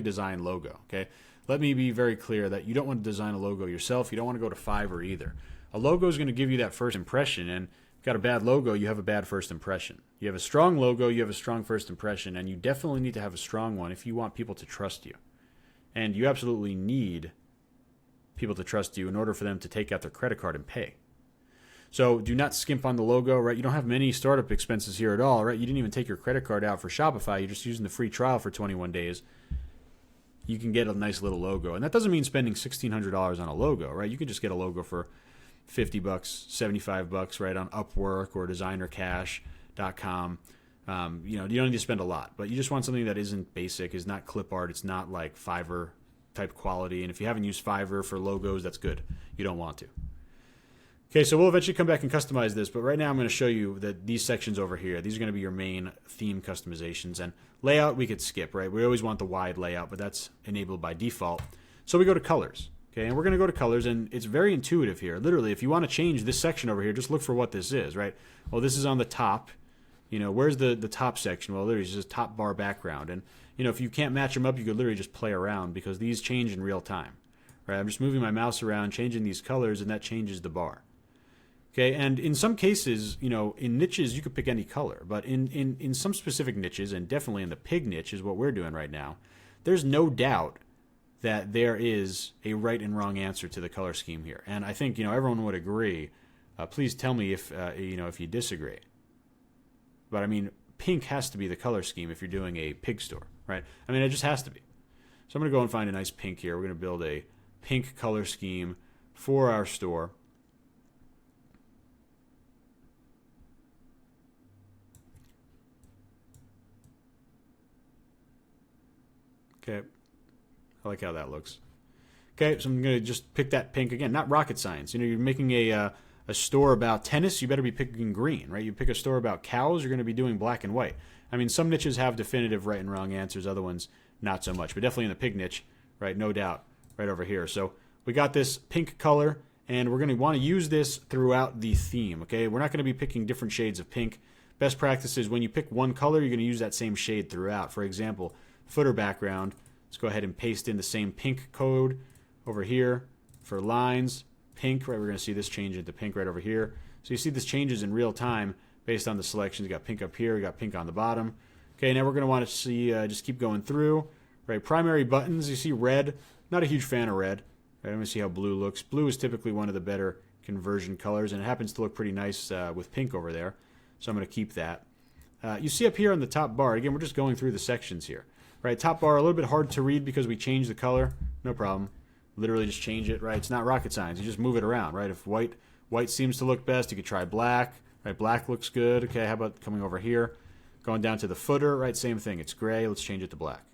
designed logo. Okay, let me be very clear that you don't want to design a logo yourself. You don't want to go to Fiverr either. A logo is going to give you that first impression, and if you've got a bad logo, you have a bad first impression. You have a strong logo, you have a strong first impression, and you definitely need to have a strong one if you want people to trust you. And you absolutely need people to trust you in order for them to take out their credit card and pay. So do not skimp on the logo, right? You don't have many startup expenses here at all, right? You didn't even take your credit card out for Shopify. You're just using the free trial for 21 days. You can get a nice little logo. And that doesn't mean spending $1,600 on a logo, right? You can just get a logo for $50, $75, right, on Upwork or designercash.com. You don't need to spend a lot, but you just want something that isn't basic, is not clip art, it's not like Fiverr type quality. And if you haven't used Fiverr for logos, that's good. You don't want to. Okay, so we'll eventually come back and customize this, but right now I'm going to show you that these sections over here, these are going to be your main theme customizations. And layout we could skip, right? We always want the wide layout, but that's enabled by default. So we go to colors. Okay, and we're going to go to colors, and it's very intuitive here. Literally, if you want to change this section over here, just look for what this is, right? Well, this is on the top. Where's the top section? Well, literally, it's just top bar background. And, if you can't match them up, you could literally just play around because these change in real time, right? I'm just moving my mouse around, changing these colors, and that changes the bar. Okay, and in some cases, in niches, you could pick any color. But in some specific niches, and definitely in the pig niche is what we're doing right now, there's no doubt that there is a right and wrong answer to the color scheme here. And I think, everyone would agree. Please tell me if you disagree. But I mean, pink has to be the color scheme if you're doing a pig store, right? I mean, it just has to be. So I'm going to go and find a nice pink here. We're going to build a pink color scheme for our store. Okay. I like how that looks. Okay, so I'm going to just pick that pink again. Not rocket science. You're making a store about tennis, you better be picking green, right? You pick a store about cows, you're going to be doing black and white. I mean, some niches have definitive right and wrong answers, other ones not so much. But definitely in the pig niche, right, no doubt, right over here. So we got this pink color, and we're going to want to use this throughout the theme, okay? We're not going to be picking different shades of pink. Best practice is when you pick one color, you're going to use that same shade throughout. For example, footer background. Let's go ahead and paste in the same pink code over here for lines. Pink, right? We're going to see this change into pink right over here. So you see this changes in real time based on the selections. You got pink up here, you got pink on the bottom. Okay, now we're going to want to see, just keep going through. Right, primary buttons, you see red. Not a huge fan of red. Right, I'm going to see how blue looks. Blue is typically one of the better conversion colors, and it happens to look pretty nice with pink over there. So I'm going to keep that. You see up here on the top bar, again, we're just going through the sections here. Right, top bar, a little bit hard to read because we changed the color. No problem. Literally just change it, right? It's not rocket science. You just move it around, right? If white seems to look best, you could try black. Right, black looks good. Okay, how about coming over here? Going down to the footer, right? Same thing. It's gray. Let's change it to black.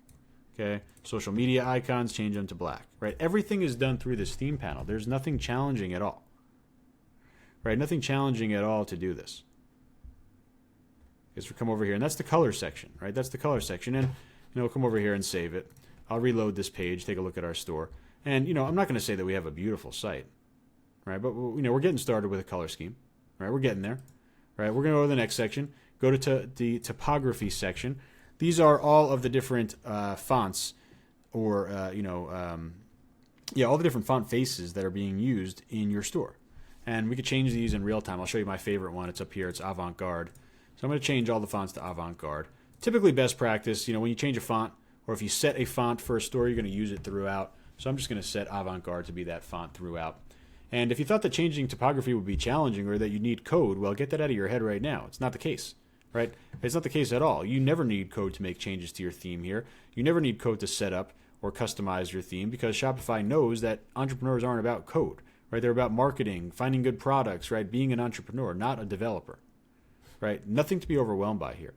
Okay, social media icons, change them to black. Right, everything is done through this theme panel. There's nothing challenging at all. Right, nothing challenging at all to do this. Because we come over here, and that's the color section, right? That's the color section, and we'll come over here and save it. I'll reload this page, take a look at our store. And, I'm not going to say that we have a beautiful site. right? But we're getting started with a color scheme, right? We're getting there, right? We're going to go to the next section, go to the typography section. These are all of the different fonts, or all the different font faces that are being used in your store. And we could change these in real time. I'll show you my favorite one. It's up here. It's Avant-Garde. So I'm going to change all the fonts to Avant-Garde. Typically best practice, when you change a font, or if you set a font for a store, you're going to use it throughout. So I'm just going to set Avant-Garde to be that font throughout. And if you thought that changing typography would be challenging or that you need code, well, get that out of your head right now. It's not the case, right? It's not the case at all. You never need code to make changes to your theme here. You never need code to set up or customize your theme, because Shopify knows that entrepreneurs aren't about code, right? They're about marketing, finding good products, right? Being an entrepreneur, not a developer, right? Nothing to be overwhelmed by here.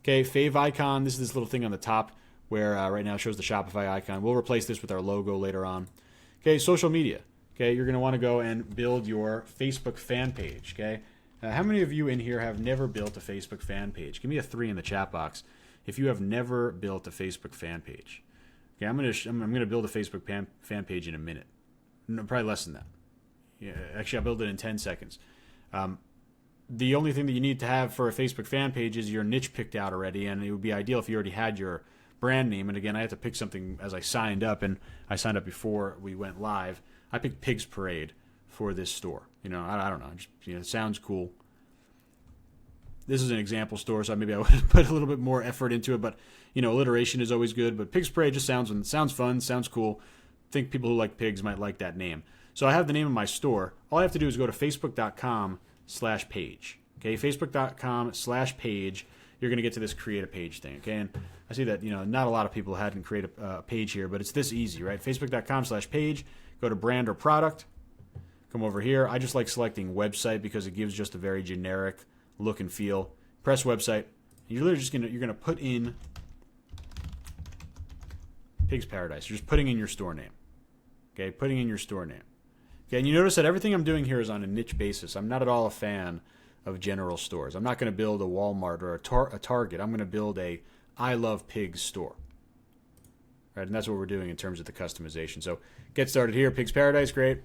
Okay, fave icon. This is this little thing on the top where right now it shows the Shopify icon. We'll replace this with our logo later on. Okay, social media. Okay, you're going to want to go and build your Facebook fan page. Okay, how many of you in here have never built a Facebook fan page? Give me a 3 in the chat box if you have never built a Facebook fan page. Okay, I'm gonna build a Facebook fan page in a minute. No, probably less than that. Yeah, actually, I'll build it in 10 seconds. The only thing that you need to have for a Facebook fan page is your niche picked out already, and it would be ideal if you already had your brand name. And again, I had to pick something as I signed up, and I signed up before we went live. I picked Pigs Parade for this store. I don't know. Just, it sounds cool. This is an example store, so maybe I would put a little bit more effort into it. But alliteration is always good. But Pigs Parade just sounds fun, sounds cool. I think people who like pigs might like that name. So I have the name of my store. All I have to do is go to facebook.com/page. Okay, facebook.com/page. You're going to get to this create a page thing. Okay, and I see that not a lot of people hadn't created a page here, but it's this easy, right? Facebook.com/page. Go to brand or product. Come over here. I just like selecting website because it gives just a very generic look and feel. Press website. You're literally just you're gonna put in Pig's Paradise. You're just putting in your store name. Okay, putting in your store name. Okay, and you notice that everything I'm doing here is on a niche basis. I'm not at all a fan of general stores. I'm not going to build a Walmart or a Target. I'm going to build a I Love Pigs store. Right, and that's what we're doing in terms of the customization. So get started here. Pig's Paradise, great.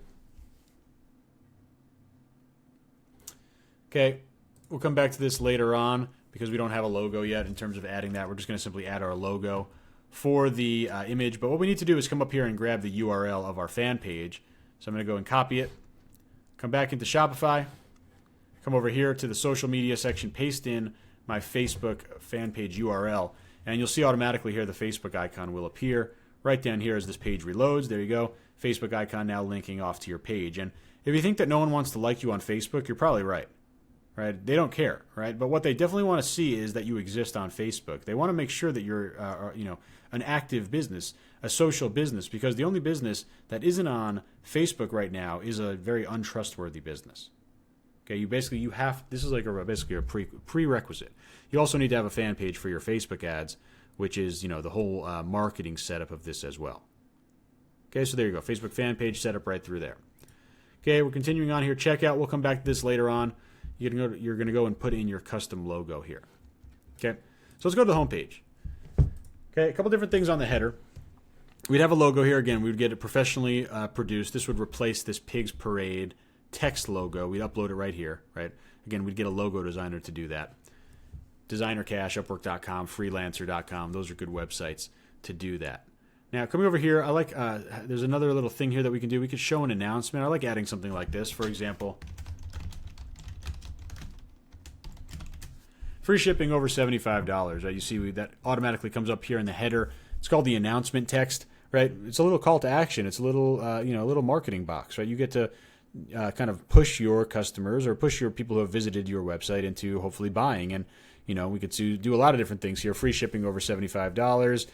Okay, we'll come back to this later on because we don't have a logo yet in terms of adding that. We're just going to simply add our logo for the image. But what we need to do is come up here and grab the URL of our fan page. So I'm going to go and copy it. Come back into Shopify. Come over here to the social media section. Paste in my Facebook fan page URL. And you'll see automatically here the Facebook icon will appear right down here as this page reloads. There you go. Facebook icon now linking off to your page. And if you think that no one wants to like you on Facebook, you're probably right. Right? They don't care, right? But what they definitely want to see is that you exist on Facebook. They want to make sure that you're, an active business, a social business, because the only business that isn't on Facebook right now is a very untrustworthy business. Okay, this is like basically a prerequisite. You also need to have a fan page for your Facebook ads, which is, the whole marketing setup of this as well. Okay, so there you go. Facebook fan page set up right through there. Okay, we're continuing on here. Checkout. We'll come back to this later on. You're going to go and put in your custom logo here. Okay, so let's go to the home page. Okay, a couple different things on the header. We'd have a logo here. Again, we would get it professionally produced. This would replace this Pigs Parade text logo. We'd upload it right here, right? Again, we'd get a logo designer to do that. Designer Cash, Upwork.com, Freelancer.com. Those are good websites to do that. Now, coming over here, I like, there's another little thing here that we can do. We could show an announcement. I like adding something like this. For example, free shipping over $75. Right? You see that automatically comes up here in the header. It's called the announcement text, right? It's a little call to action. It's a little, a little marketing box, right? You get to kind of push your customers or push your people who have visited your website into hopefully buying. And, we could do a lot of different things here. Free shipping over $75.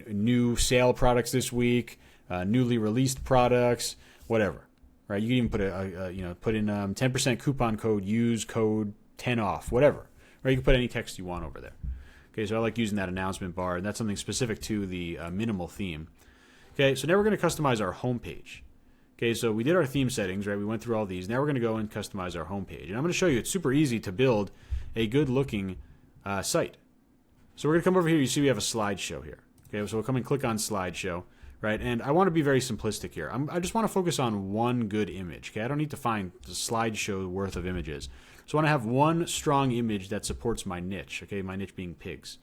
New sale products this week, newly released products, whatever, right? You can even put in 10% coupon code, use code 10 off, whatever, right? You can put any text you want over there. Okay, so I like using that announcement bar, and that's something specific to the minimal theme. Okay, so now we're going to customize our home page. Okay, so we did our theme settings, right? We went through all these. Now we're going to go and customize our home page. And I'm going to show you it's super easy to build a good-looking site. So we're going to come over here. You see we have a slideshow here. Okay, so we'll come and click on slideshow. right? And I want to be very simplistic here. I just want to focus on one good image, okay? I don't need to find the slideshow worth of images. So I want to have one strong image that supports my niche, okay? My niche being pigs.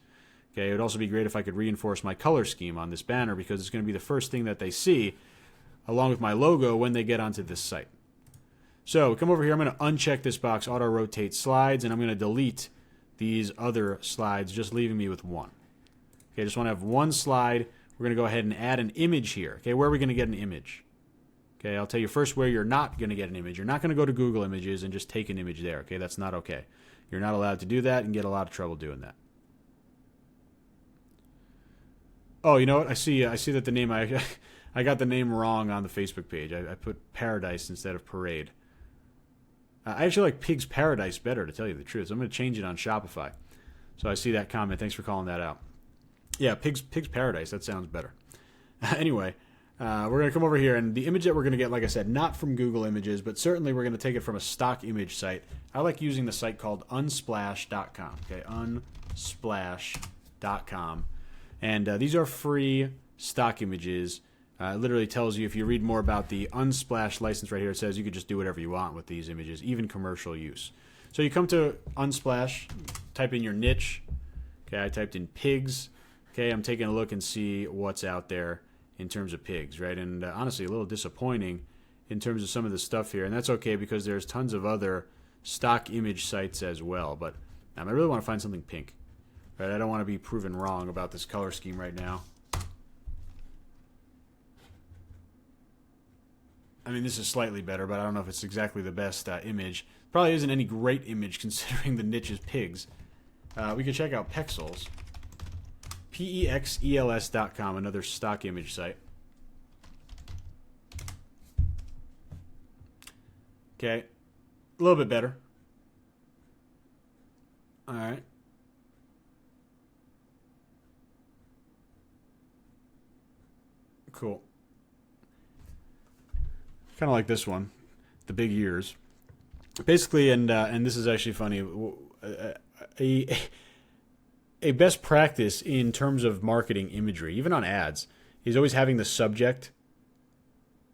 Okay, it would also be great if I could reinforce my color scheme on this banner because it's going to be the first thing that they see along with my logo when they get onto this site. So come over here, I'm going to uncheck this box, auto rotate slides, and I'm going to delete these other slides, just leaving me with one. Okay, I just want to have one slide. We're going to go ahead and add an image here. Okay, where are we going to get an image? Okay, I'll tell you first where you're not going to get an image. You're not going to go to Google Images and just take an image there. Okay, that's not okay. You're not allowed to do that and get a lot of trouble doing that. Oh, you know what? I see that the name I got the name wrong on the Facebook page. I put Paradise instead of Parade. I actually like Pig's Paradise better, to tell you the truth. So I'm going to change it on Shopify. So I see that comment. Thanks for calling that out. Yeah, Pig's Paradise. That sounds better. Anyway, we're going to come over here, and the image that we're going to get, like I said, not from Google Images, but certainly we're going to take it from a stock image site. I like using the site called unsplash.com. Okay, unsplash.com. And these are free stock images. It literally tells you, if you read more about the Unsplash license right here, it says you could just do whatever you want with these images, even commercial use. So you come to Unsplash, type in your niche. Okay, I typed in pigs. Okay, I'm taking a look and see what's out there in terms of pigs, right? And honestly, a little disappointing in terms of some of the stuff here. And that's okay because there's tons of other stock image sites as well. But I really want to find something pink. Right, I don't want to be proven wrong about this color scheme right now. I mean, this is slightly better, but I don't know if it's exactly the best image. Probably isn't any great image considering the niche is pigs. We can check out Pexels. PEXELS.com, another stock image site. Okay, a little bit better. All right. Cool. Kind of like this one, the big ears. Basically, and this is actually funny, a best practice in terms of marketing imagery, even on ads, is always having the subject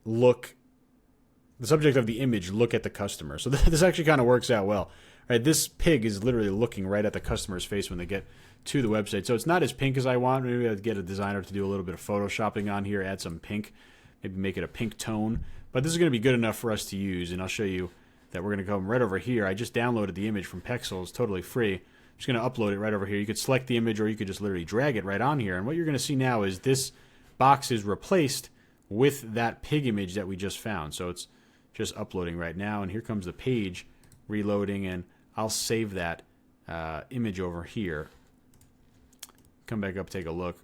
of the image look at the customer. So this actually kind of works out well. Right, this pig is literally looking right at the customer's face when they get to the website. So it's not as pink as I want. Maybe I'd get a designer to do a little bit of photoshopping on here, add some pink, maybe make it a pink tone. But this is going to be good enough for us to use, and I'll show you that we're going to come right over here. I just downloaded the image from Pexels, totally free. I'm just going to upload it right over here. You could select the image, or you could just literally drag it right on here. And what you're going to see now is this box is replaced with that pig image that we just found. So it's just uploading right now, and here comes the page reloading, and I'll save that image over here. Come back up, take a look.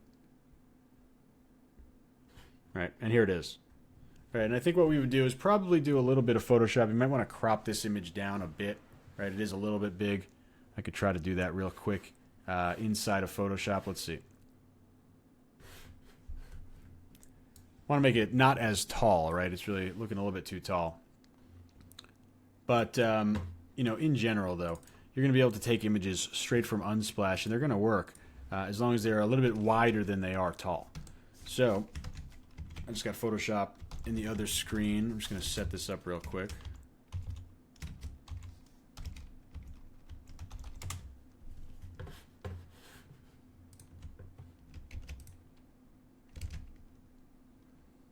Right, and here it is. Right, and I think what we would do is probably do a little bit of Photoshop. You might want to crop this image down a bit. Right, it is a little bit big. I could try to do that real quick inside of Photoshop. Let's see. Want to make it not as tall, right? It's really looking a little bit too tall. But you know, in general, though, you're going to be able to take images straight from Unsplash, and they're going to work as long as they're a little bit wider than they are tall. So I just got Photoshop in the other screen. I'm just going to set this up real quick.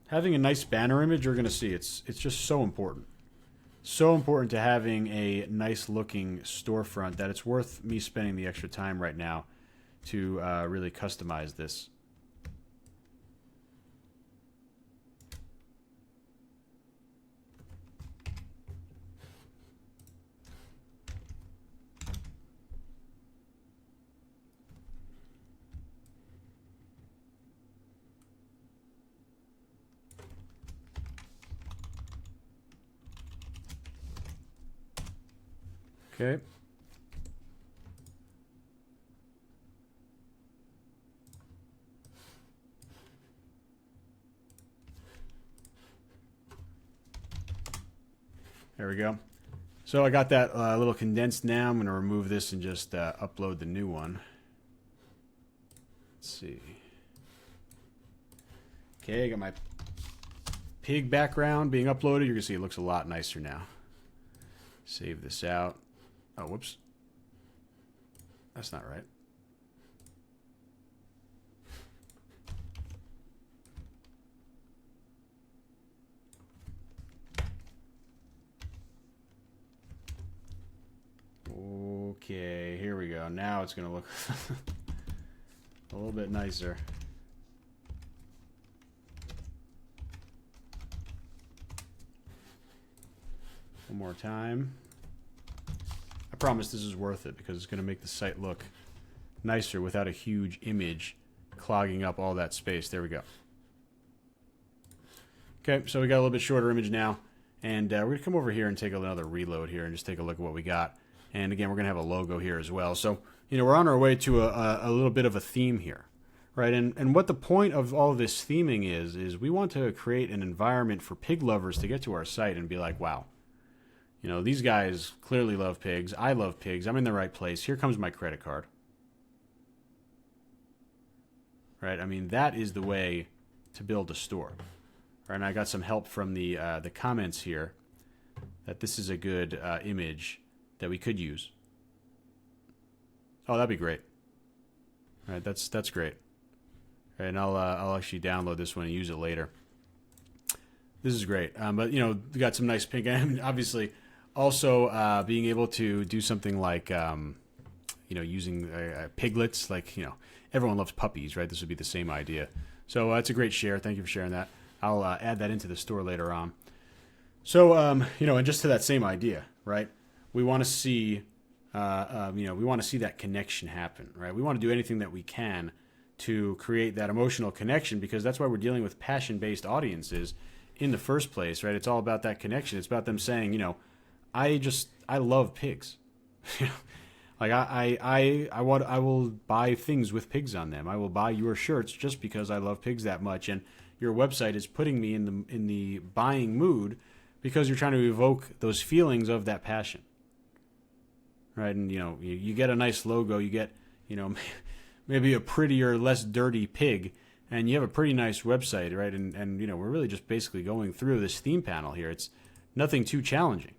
Having a nice banner image, you're going to see it's just so important. So important to having a nice looking storefront that it's worth me spending the extra time right now to really customize this. Okay. There we go. So I got that little condensed now. I'm going to remove this and just upload the new one. Let's see. Okay, I got my pig background being uploaded. You can see it looks a lot nicer now. Save this out. Oh, whoops. That's not right. Okay, here we go. Now it's going to look a little bit nicer. One more time. I promise this is worth it because it's going to make the site look nicer without a huge image clogging up all that space. There we go. Okay, so we got a little bit shorter image now. And we're going to come over here and take another reload here and just take a look at what we got. And again, we're going to have a logo here as well. So, we're on our way to a little bit of a theme here, right? And what the point of all of this theming is we want to create an environment for pig lovers to get to our site and be like, wow, these guys clearly love pigs. I love pigs. I'm in the right place. Here comes my credit card. Right? I mean, that is the way to build a store. Right, and I got some help from the comments here that this is a good image that we could use. Oh, that'd be great. All right, that's great. All right, and I'll actually download this one and use it later. This is great. But we got some nice pink, and obviously also being able to do something like using piglets. Like everyone loves puppies, right? This would be the same idea. So that's a great share. Thank you for sharing that. I'll add that into the store later on. So, and just to that same idea, right? We want to see, we want to see that connection happen, right? We want to do anything that we can to create that emotional connection because that's why we're dealing with passion-based audiences in the first place, right? It's all about that connection. It's about them saying, I love pigs. Like I will buy things with pigs on them. I will buy your shirts just because I love pigs that much. And your website is putting me in the buying mood because you're trying to evoke those feelings of that passion, right? And you get a nice logo, you get maybe a prettier, less dirty pig, and you have a pretty nice website, right? And we're really just basically going through this theme panel here. It's nothing too challenging,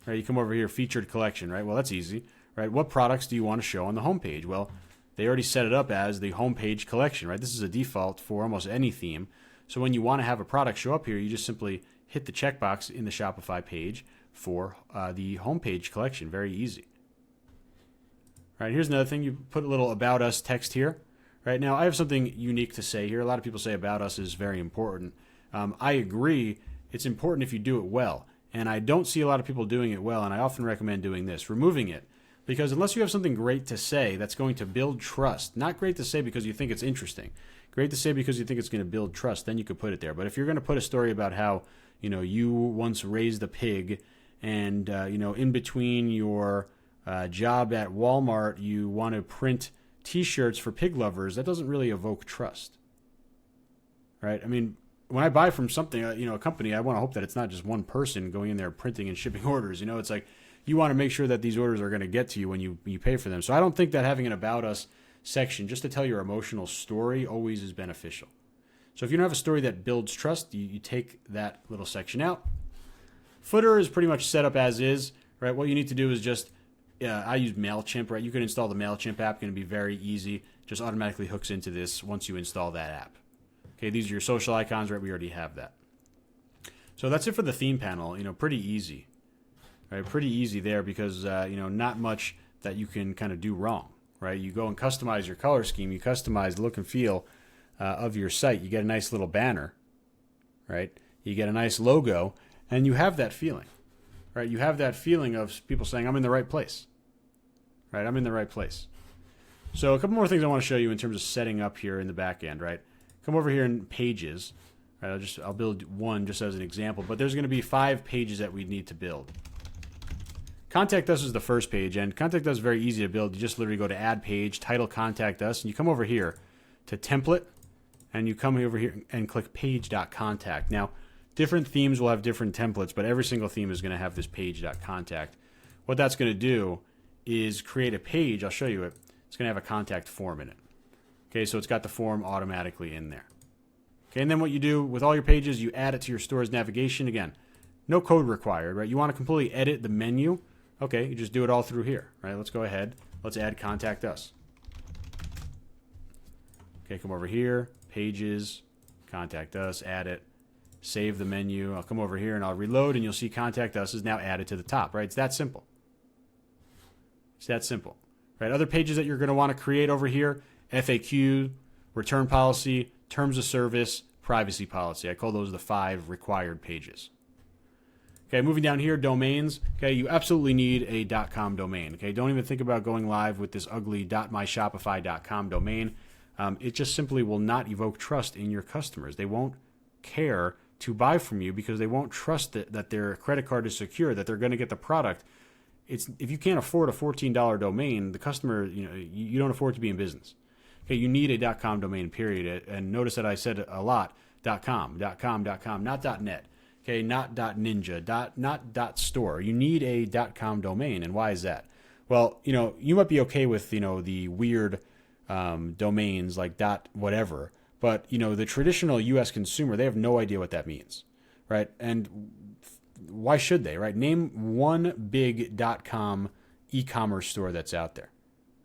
right? You come over here, featured collection, right? Well, that's easy, right? What products do you want to show on the homepage? Well, they already set it up as the homepage collection, right? This is a default for almost any theme. So when you want to have a product show up here, you just simply hit the checkbox in the Shopify page for the homepage collection. Very easy. All right, here's another thing. You put a little about us text here. Right now, I have something unique to say here. A lot of people say about us is very important. I agree. It's important if you do it well. And I don't see a lot of people doing it well, and I often recommend doing this, removing it. Because unless you have something great to say that's going to build trust, not great to say because you think it's interesting, great to say because you think it's going to build trust, then you could put it there. But if you're going to put a story about how, you once raised a pig and, in between your job at Walmart, you want to print T-shirts for pig lovers, that doesn't really evoke trust, right? I mean, when I buy from something, a company, I want to hope that it's not just one person going in there printing and shipping orders. It's like, you want to make sure that these orders are going to get to you when you pay for them. So I don't think that having an About Us section just to tell your emotional story always is beneficial. So if you don't have a story that builds trust, you take that little section out. Footer is pretty much set up as is, right? What you need to do is just, I use MailChimp, right? You can install the MailChimp app, going to be very easy. Just automatically hooks into this once you install that app. Okay, these are your social icons, right? We already have that. So that's it for the theme panel, pretty easy. Right, pretty easy there because not much that you can kind of do wrong, right? You go and customize your color scheme, you customize the look and feel of your site. You get a nice little banner, right? You get a nice logo, and you have that feeling, right? You have that feeling of people saying, "I'm in the right place," right? I'm in the right place. So a couple more things I want to show you in terms of setting up here in the back end, right? Come over here in Pages. Right, I'll build one just as an example, but there's going to be 5 pages that we need to build. Contact Us is the first page, and Contact Us is very easy to build. You just literally go to Add Page, Title Contact Us, and you come over here to Template, and you come over here and click Page.contact. Now, different themes will have different templates, but every single theme is going to have this Page.contact. What that's going to do is create a page. I'll show you it. It's going to have a contact form in it. Okay, so it's got the form automatically in there. Okay, and then what you do with all your pages, you add it to your store's navigation. Again, no code required, right? You want to completely edit the menu. Okay, you just do it all through here, right? Let's go ahead. Let's add Contact Us. Okay, come over here, Pages, Contact Us, add it, save the menu. I'll come over here and I'll reload, and you'll see Contact Us is now added to the top, right? It's that simple. It's that simple, right? Other pages that you're going to want to create over here, FAQ, return policy, terms of service, privacy policy. I call those the 5 required pages. Okay, moving down here, domains. Okay, you absolutely need a .com domain. Okay, don't even think about going live with this ugly .myshopify.com domain. It just simply will not evoke trust in your customers. They won't care to buy from you because they won't trust that their credit card is secure, that they're going to get the product. If you can't afford a $14 domain, the customer, you don't afford to be in business. Okay, you need a .com domain, period. And notice that I said a lot, .com, not .net. Okay, not .ninja, not .store. You need a .com domain, and why is that? Well, you might be okay with the weird domains like .whatever, but the traditional U.S. consumer, they have no idea what that means, right? And why should they, right? Name one big .com e-commerce store that's out there,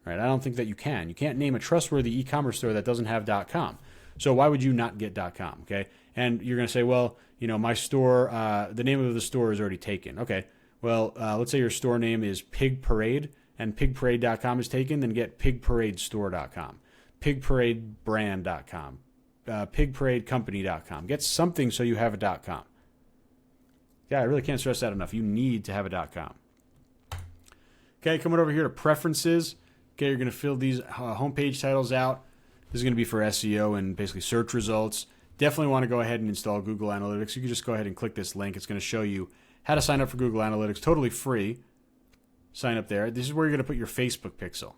right? I don't think that you can. You can't name a trustworthy e-commerce store that doesn't have .com. So why would you not get .com? Okay, and you're going to say, well, my store, the name of the store is already taken. Okay, well, let's say your store name is Pig Parade and pigparade.com is taken, then get pigparadestore.com, pigparadebrand.com, pigparadecompany.com. Get something so you have a .com. Yeah, I really can't stress that enough. You need to have a .com. Okay, coming over here to preferences. Okay, you're going to fill these homepage titles out. This is going to be for SEO and basically search results. Definitely want to go ahead and install Google Analytics. You can just go ahead and click this link. It's going to show you how to sign up for Google Analytics. Totally free. Sign up there. This is where you're going to put your Facebook pixel.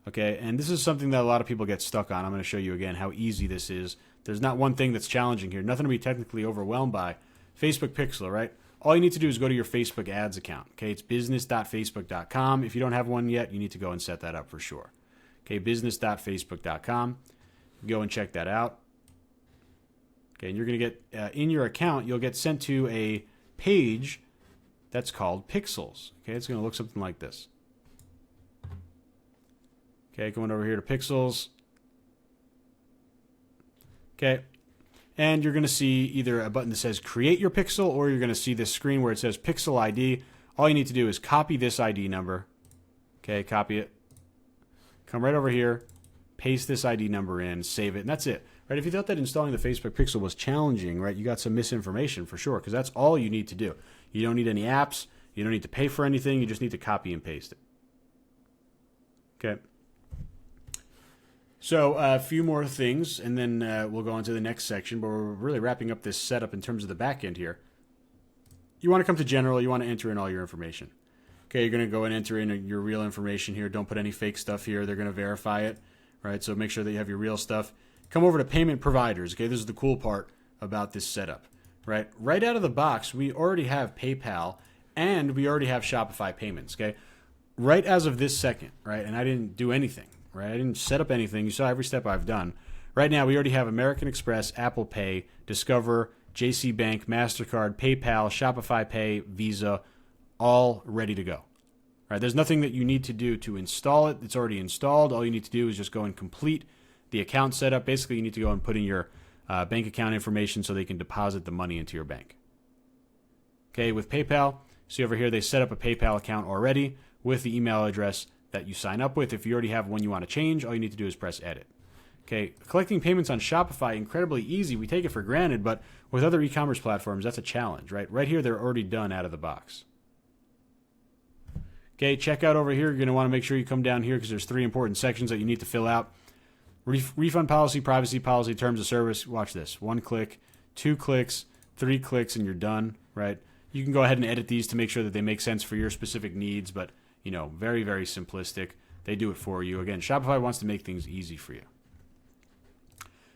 Okay, and this is something that a lot of people get stuck on. I'm going to show you again how easy this is. There's not one thing that's challenging here. Nothing to be technically overwhelmed by. Facebook pixel, right? All you need to do is go to your Facebook ads account. Okay, it's business.facebook.com. If you don't have one yet, you need to go and set that up for sure. Okay, business.facebook.com. Go and check that out. Okay, and you're going to get, in your account, you'll get sent to a page that's called Pixels. Okay, it's going to look something like this. Okay, going over here to Pixels. Okay, and you're going to see either a button that says Create Your Pixel, or you're going to see this screen where it says Pixel ID. All you need to do is copy this ID number. Okay, copy it. Come right over here, paste this ID number in, save it, and that's it. Right? If you thought that installing the Facebook Pixel was challenging, right, you got some misinformation for sure, because that's all you need to do. You don't need any apps. You don't need to pay for anything. You just need to copy and paste it. Okay. So a few more things, and then we'll go on to the next section, but we're really wrapping up this setup in terms of the back end here. You want to come to General. You want to enter in all your information. Okay, you're going to go and enter in your real information here. Don't put any fake stuff here. They're going to verify it, right? So make sure that you have your real stuff. Come over to Payment Providers. Okay, this is the cool part about this setup, right? Right out of the box, we already have PayPal, and we already have Shopify payments, okay? Right as of this second, right? And I didn't do anything. Right? I didn't set up anything. You saw every step I've done. Right now, we already have American Express, Apple Pay, Discover, JC Bank, MasterCard, PayPal, Shopify Pay, Visa, all ready to go. Right? There's nothing that you need to do to install it. It's already installed. All you need to do is just go and complete the account setup. Basically, you need to go and put in your bank account information so they can deposit the money into your bank. Okay, with PayPal, see over here, they set up a PayPal account already with the email address that you sign up with. If you already have one you want to change, all you need to do is press edit. Okay, collecting payments on Shopify, incredibly easy. We take it for granted, but with other e-commerce platforms, that's a challenge, right? Right here, they're already done out of the box. Okay, checkout over here. You're going to want to make sure you come down here because there's 3 important sections that you need to fill out. Refund policy, privacy policy, terms of service. Watch this. 1 click, 2 clicks, 3 clicks, and you're done, right? You can go ahead and edit these to make sure that they make sense for your specific needs, but very, very simplistic. They do it for you. Again, Shopify wants to make things easy for you.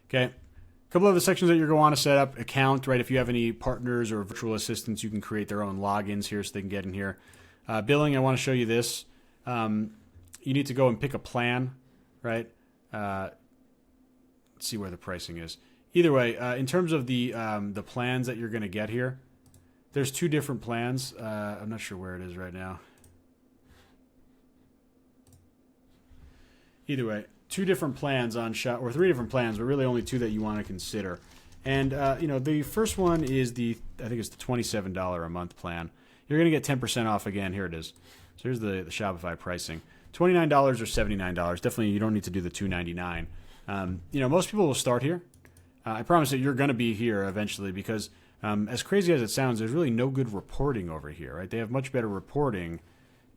Okay. A couple of the sections that you're going to want to set up. Account, right? If you have any partners or virtual assistants, you can create their own logins here so they can get in here. Billing, I want to show you this. You need to go and pick a plan, right? Let's see where the pricing is. Either way, in terms of the plans that you're going to get here, there's two different plans. I'm not sure where it is right now. Either way, two different plans on Shop, or three different plans, but really only two that you want to consider. And the first one is I think it's the $27 a month plan. You're going to get 10% off again. Here it is. So here's the Shopify pricing: $29 or $79. Definitely, you don't need to do the $299. Most people will start here. I promise that you're going to be here eventually because, as crazy as it sounds, there's really no good reporting over here, right? They have much better reporting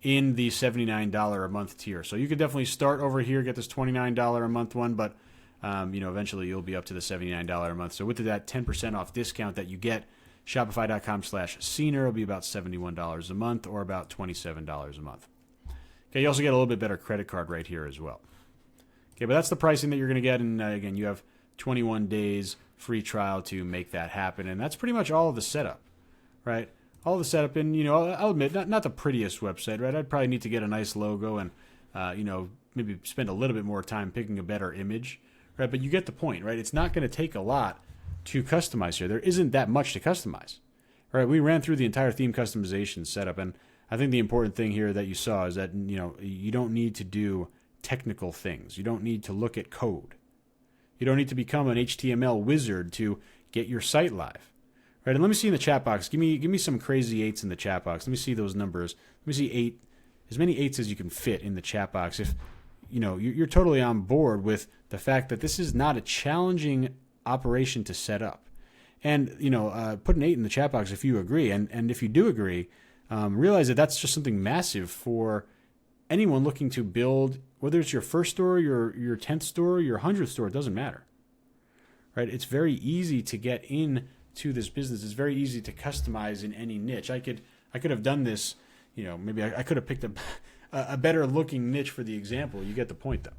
in the $79 a month tier. So you could definitely start over here, get this $29 a month one, but eventually you'll be up to the $79 a month. So with that 10% off discount that you get, Shopify.com/Scener will be about $71 a month or about $27 a month. Okay, you also get a little bit better credit card rate here as well. Okay, but that's the pricing that you're going to get, and again, you have 21 days free trial to make that happen, and that's pretty much all of the setup, right? All the setup, and I'll admit, not the prettiest website, right? I'd probably need to get a nice logo and maybe spend a little bit more time picking a better image, right? But you get the point, right? It's not going to take a lot to customize here. There isn't that much to customize, right? We ran through the entire theme customization setup, and I think the important thing here that you saw is that you don't need to do technical things. You don't need to look at code. You don't need to become an HTML wizard to get your site live. Right, and let me see in the chat box. Give me some crazy 8s in the chat box. Let me see those numbers. Let me see as many 8s as you can fit in the chat box. If you're totally on board with the fact that this is not a challenging operation to set up, and put an 8 in the chat box if you agree. And if you do agree, realize that that's just something massive for anyone looking to build, whether it's your first store, your 10th store, your 100th store. It doesn't matter. Right? It's very easy to get in to this business. It's very easy to customize in any niche. I could have done this, maybe I could have picked a better looking niche for the example. You get the point though.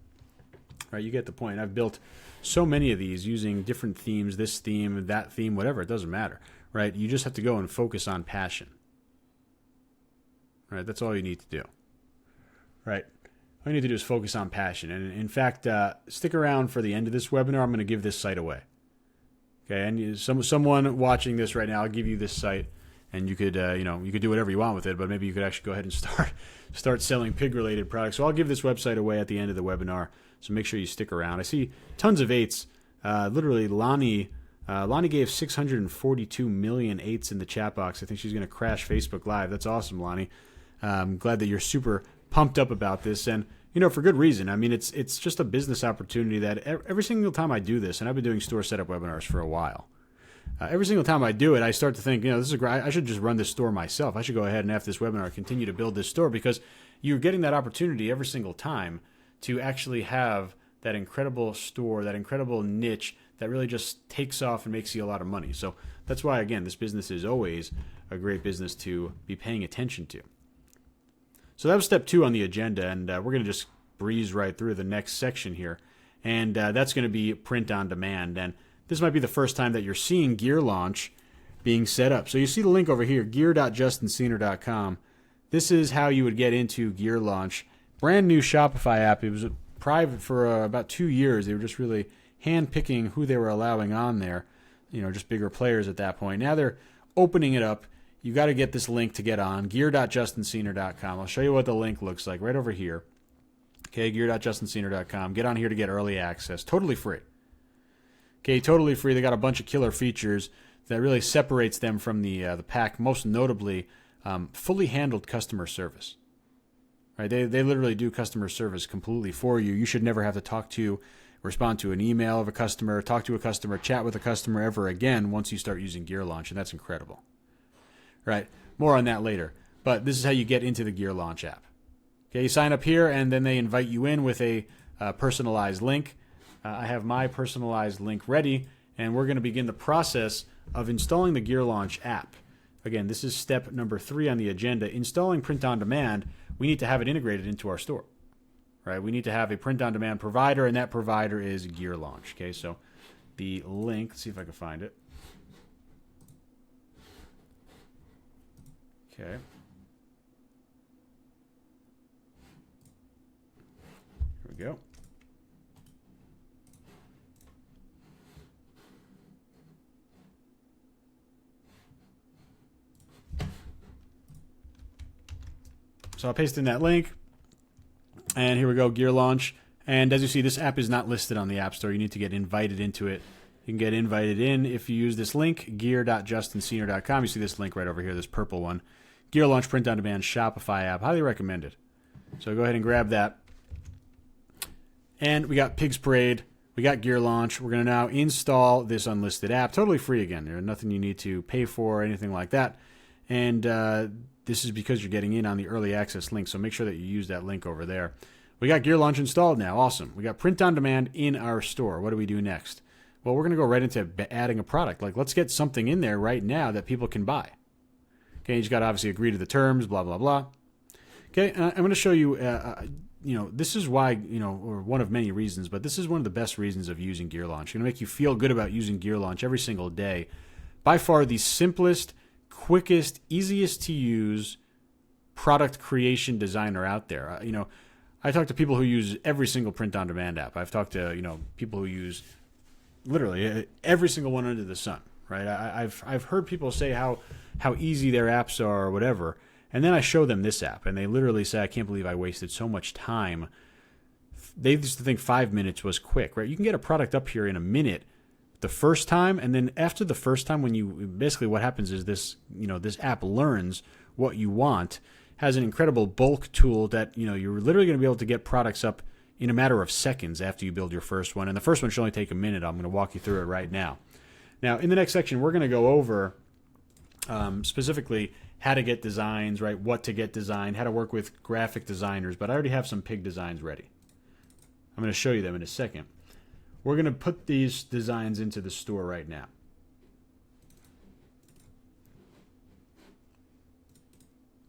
Right? You get the point. I've built so many of these using different themes, this theme, that theme, whatever. It doesn't matter. Right? You just have to go and focus on passion. Right? That's all you need to do. Right? All you need to do is focus on passion. And in fact, stick around for the end of this webinar. I'm going to give this site away. Okay, and someone watching this right now, I'll give you this site, and you could you could do whatever you want with it, but maybe you could actually go ahead and start selling pig-related products. So I'll give this website away at the end of the webinar. So make sure you stick around. I see tons of 8s. Literally, Lonnie gave 642 million 8s in the chat box. I think she's going to crash Facebook Live. That's awesome, Lonnie. I'm glad that you're super pumped up about this, and for good reason. I mean, it's just a business opportunity that every single time I do this, and I've been doing store setup webinars for a while, every single time I do it, I start to think, this is great. I should just run this store myself. I should go ahead and after this webinar continue to build this store, because you're getting that opportunity every single time to actually have that incredible store, that incredible niche that really just takes off and makes you a lot of money. So that's why, again, this business is always a great business to be paying attention to. So that was step 2 on the agenda, and we're going to just breeze right through the next section here, and that's going to be print on demand. And this might be the first time that you're seeing Gear Launch being set up. So you see the link over here, gear.justinscener.com. This is how you would get into Gear Launch. Brand new Shopify app. It was private for about 2 years. They were just really hand-picking who they were allowing on there, just bigger players at that point. Now they're opening it up. You got to get this link to get on, gear.justinscener.com. I'll show you what the link looks like right over here. Okay, gear.justinscener.com. Get on here to get early access. Totally free. Okay, totally free. They got a bunch of killer features that really separates them from the pack, most notably fully handled customer service. Right? They literally do customer service completely for you. You should never have to respond to an email of a customer, talk to a customer, chat with a customer ever again once you start using Gear Launch, and that's incredible. Right, more on that later. But this is how you get into the Gear Launch app. Okay, you sign up here, and then they invite you in with a personalized link. I have my personalized link ready, and we're going to begin the process of installing the Gear Launch app. Again, this is step number 3 on the agenda. Installing print on demand, we need to have it integrated into our store. Right, we need to have a print on demand provider, and that provider is Gear Launch. Okay, so the link, let's see if I can find it. Okay. Here we go. So I'll paste in that link. And here we go, gear launch. And as you see, this app is not listed on the App Store. You need to get invited into it. You can get invited in if you use this link, gear.justinsenior.com. You see this link right over here, this purple one. Gear launch, print on demand, Shopify app. Highly recommended. So go ahead and grab that. And we got Pigs Parade. We got gear launch. We're going to now install this unlisted app. Totally free again. There's nothing you need to pay for or anything like that. And this is because you're getting in on the early access link. So make sure that you use that link over there. We got gear launch installed now. Awesome. We got print on demand in our store. What do we do next? Well, we're going to go right into adding a product. Like, let's get something in there right now that people can buy. Okay, you just got to obviously agree to the terms, blah, blah, blah. Okay, I'm going to show you, this is why, or one of many reasons, but this is one of the best reasons of using gear launch. It's going to make you feel good about using gear launch every single day. By far the simplest, quickest, easiest to use product creation designer out there. I talk to people who use every single print-on-demand app. I've talked to people who use literally every single one under the sun. Right? I've heard people say how easy their apps are or whatever, and then I show them this app, and they literally say, "I can't believe I wasted so much time." They used to think 5 minutes was quick. Right? You can get a product up here in a minute the first time, and then after the first time, basically what happens is this app learns what you want, has an incredible bulk tool that you're literally going to be able to get products up in a matter of seconds after you build your first one. And the first one should only take a minute. I'm going to walk you through it right now. Now, in the next section, we're going to go over specifically how to get designs, right? What to get designed, how to work with graphic designers. But I already have some pig designs ready. I'm going to show you them in a second. We're going to put these designs into the store right now.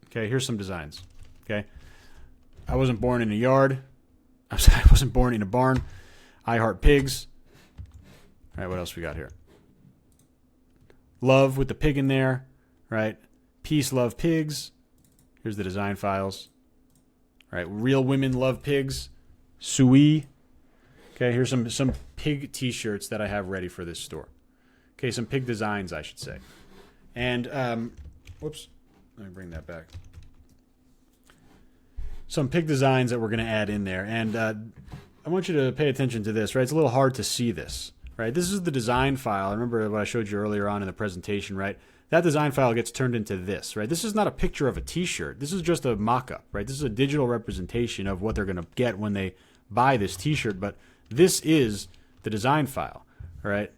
Okay, here's some designs. Okay, I wasn't born in a yard. I'm sorry, I wasn't born in a barn. I heart pigs. All right, what else we got here? Love with the pig in there, right? Peace, love pigs. Here's the design files. All right, real women love pigs. Sui. Okay, here's some pig t-shirts that I have ready for this store. Okay, some pig designs, I should say. And, whoops, let me bring that back. Some pig designs that we're going to add in there. And I want you to pay attention to this, right? It's a little hard to see this, right? This is the design file. Remember what I showed you earlier on in the presentation, right? That design file gets turned into this, right? This is not a picture of a t-shirt. This is just a mock-up, right? This is a digital representation of what they're going to get when they buy this t-shirt, but this is the design file, all right?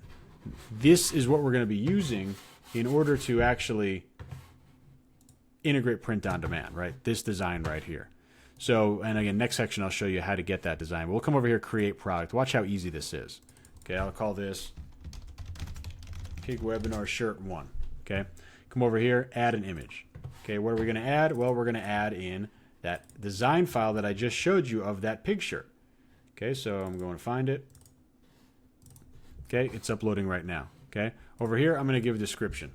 This is what we're going to be using in order to actually integrate print on demand, right? This design right here. So, and again, next section I'll show you how to get that design. We'll come over here, create product. Watch how easy this is. Okay, I'll call this Pig Webinar Shirt 1. Okay, come over here, add an image. Okay, what are we going to add? Well, we're going to add in that design file that I just showed you of that pig shirt. Okay, so I'm going to find it. Okay, it's uploading right now. Okay, over here, I'm going to give a description.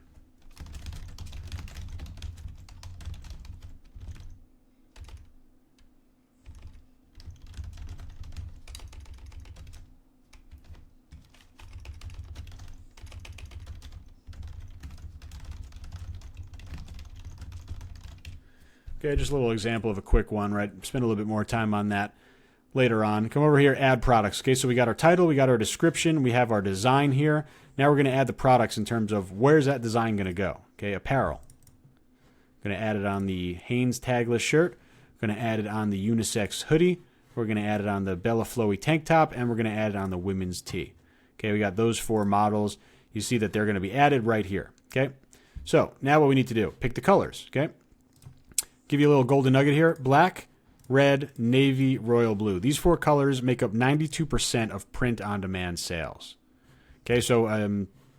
Okay, just a little example of a quick one, right? Spend a little bit more time on that later on. Come over here, add products. Okay, so we got our title, we got our description, we have our design here. Now we're going to add the products in terms of where's that design going to go. Okay, apparel. Going to add it on the Hanes tagless shirt. We're going to add it on the unisex hoodie. We're going to add it on the Bella Flowy tank top, and we're going to add it on the women's tee. Okay, we got those 4 models. You see that they're going to be added right here. Okay, so now what we need to do, pick the colors. Okay. Give you a little golden nugget here. Black, red, navy, royal blue. These 4 colors make up 92% of print-on-demand sales. Okay, so,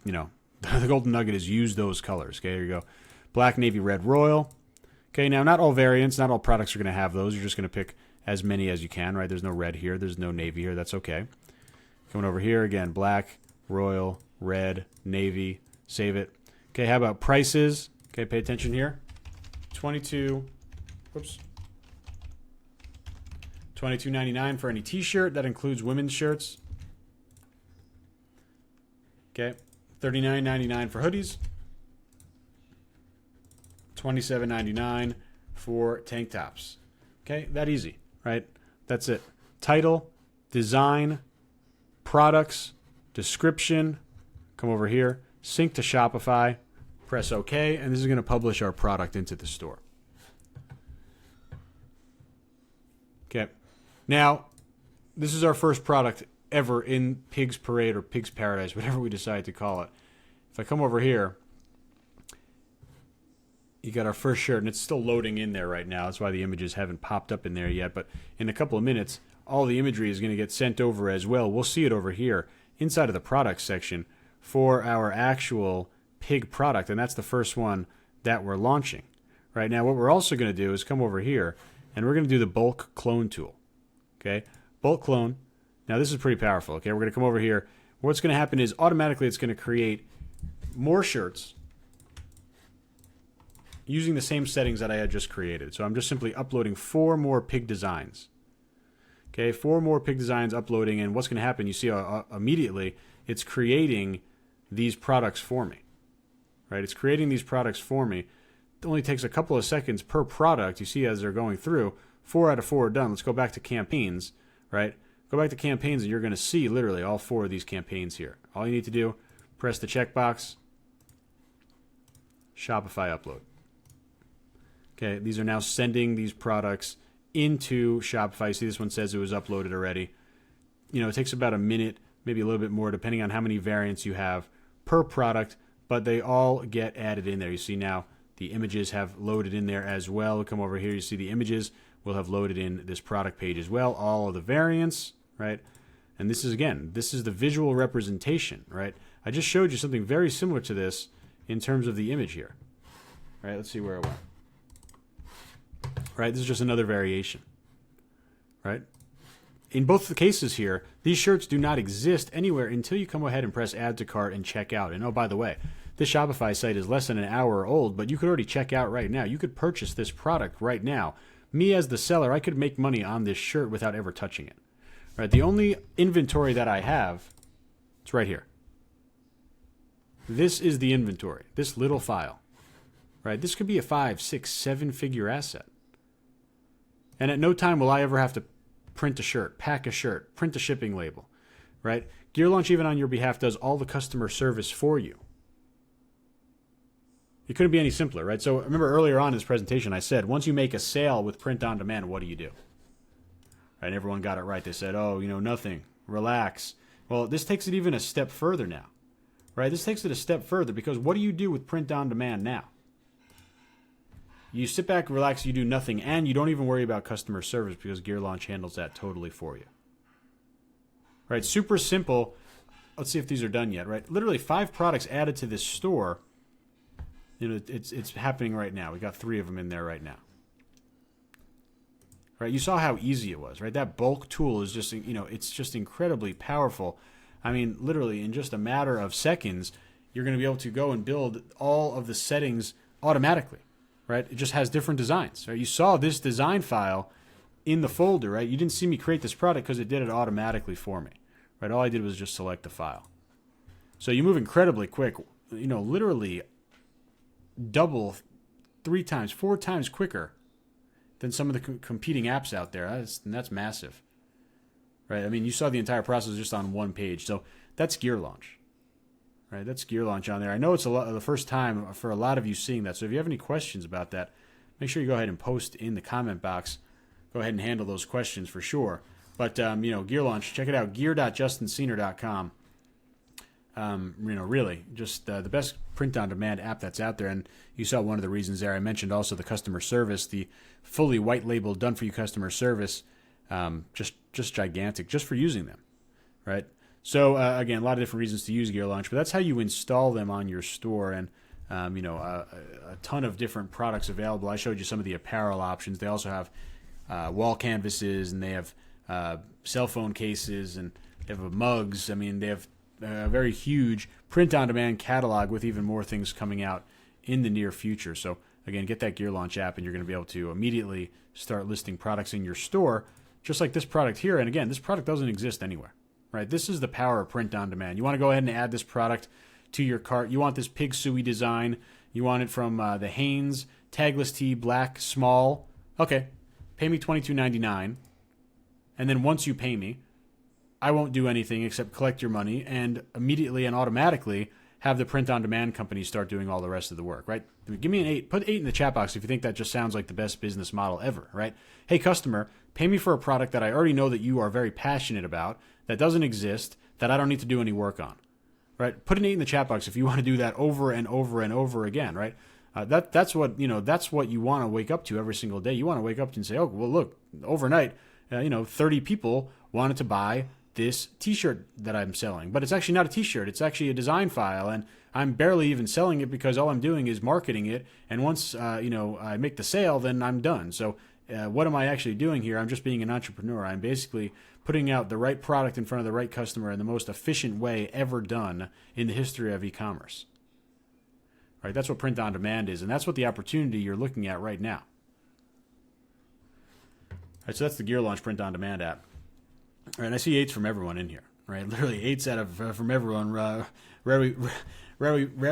the golden nugget is use those colors. Okay, here you go. Black, navy, red, royal. Okay, now not all variants, not all products are going to have those. You're just going to pick as many as you can, right? There's no red here. There's no navy here. That's okay. Coming over here, again, black, royal, red, navy. Save it. Okay, how about prices? Okay, pay attention here. $22.99 for any t-shirt. That includes women's shirts. Okay. $39.99 for hoodies. $27.99 for tank tops. Okay, that easy, right? That's it. Title, design, products, description. Come over here, sync to Shopify, press OK, and this is going to publish our product into the store. Okay, now this is our first product ever in Pig's Parade or Pig's Paradise, whatever we decide to call it. If I come over here, you got our first shirt, and it's still loading in there right now. That's why the images haven't popped up in there yet. But in a couple of minutes, all the imagery is going to get sent over as well. We'll see it over here inside of the products section for our actual pig product, and that's the first one that we're launching. Right now, what we're also going to do is come over here, and we're going to do the bulk clone tool. Okay, bulk clone. Now, this is pretty powerful. Okay, we're going to come over here. What's going to happen is automatically it's going to create more shirts using the same settings that I had just created. So I'm just simply uploading 4 more pig designs. Okay, 4 more pig designs uploading, and what's going to happen, you see immediately, it's creating these products for me. Right, it's creating these products for me. It only takes a couple of seconds per product. You see as they're going through, 4 out of 4 are done. Let's go back to campaigns, right? Go back to campaigns, and you're going to see literally all 4 of these campaigns here. All you need to do, press the checkbox, Shopify upload. Okay, these are now sending these products into Shopify. You see this one says it was uploaded already. You know, it takes about a minute, maybe a little bit more, depending on how many variants you have per product, but they all get added in there. You see now the images have loaded in there as well. We'll come over here, you see the images will have loaded in this product page as well, all of the variants, right? And this is, again, this is the visual representation, right? I just showed you something very similar to this in terms of the image here. Right, let's see where it went. Right, this is just another variation. Right? In both the cases here, these shirts do not exist anywhere until you come ahead and press add to cart and check out. And oh, by the way, this Shopify site is less than an hour old, but you could already check out right now. You could purchase this product right now. Me as the seller, I could make money on this shirt without ever touching it. Right? The only inventory that I have, it's right here. This is the inventory, this little file. Right? This could be a 5, 6, 7 figure asset. And at no time will I ever have to print a shirt, pack a shirt, print a shipping label. Right? Gear Launch, even on your behalf, does all the customer service for you. It couldn't be any simpler, right? So remember earlier on in this presentation, I said, once you make a sale with print on demand, what do? Right? And everyone got it right. They said, oh, nothing, relax. Well, this takes it even a step further now. Right? This takes it a step further because what do you do with print on demand now? You sit back, relax, you do nothing, and you don't even worry about customer service because Gear Launch handles that totally for you. Right? Super simple. Let's see if these are done yet. Right? Literally 5 products added to this store. It's happening right now. We got 3 of them in there right now. Right? You saw how easy it was, right? That bulk tool is just, it's just incredibly powerful. I mean, literally in just a matter of seconds, you're going to be able to go and build all of the settings automatically. Right? It just has different designs. Right? You saw this design file in the folder, right? You didn't see me create this product because it did it automatically for me. Right? All I did was just select the file. So you move incredibly quick, literally double, 3 times, 4 times quicker than some of the competing apps out there. That's massive. Right? I mean, you saw the entire process just on one page. So that's Gear Launch. Right, that's Gear Launch on there. I know it's the first time for a lot of you seeing that. So if you have any questions about that, make sure you go ahead and post in the comment box. Go ahead and handle those questions for sure. But Gear Launch, check it out. gear.justinscener.com. Really, just the best print-on-demand app that's out there. And you saw one of the reasons there. I mentioned also the customer service, the fully white-labeled, done-for-you customer service. Just gigantic, just for using them. Right. So, again, a lot of different reasons to use Gear Launch, but that's how you install them on your store, and, a ton of different products available. I showed you some of the apparel options. They also have wall canvases, and they have cell phone cases, and they have mugs. I mean, they have a very huge print-on-demand catalog with even more things coming out in the near future. So, again, get that Gear Launch app, and you're going to be able to immediately start listing products in your store, just like this product here. And, again, this product doesn't exist anywhere. Right, this is the power of print on demand. You want to go ahead and add this product to your cart. You want this pig suey design. You want it from the Hanes tagless tee, black, small. Okay, pay me $22.99, and then once you pay me, I won't do anything except collect your money and immediately and automatically have the print-on-demand company start doing all the rest of the work, right? Give me an 8. Put 8 in the chat box if you think that just sounds like the best business model ever, right? Hey, customer, pay me for a product that I already know that you are very passionate about, that doesn't exist, that I don't need to do any work on, right? Put an 8 in the chat box if you want to do that over and over and over again, right? That's what you want to wake up to every single day. You want to wake up and say, oh, well, look, overnight, 30 people wanted to buy this t-shirt that I'm selling, but it's actually not a t-shirt. It's actually a design file, and I'm barely even selling it because all I'm doing is marketing it. And once, I make the sale, then I'm done. So what am I actually doing here? I'm just being an entrepreneur. I'm basically putting out the right product in front of the right customer in the most efficient way ever done in the history of e-commerce. Right? That's what print on demand is, and that's what the opportunity you're looking at right now. All right, so that's the Gear Launch print on demand app. All right, I see 8s from everyone in here, right? Literally 8s out of from everyone. Where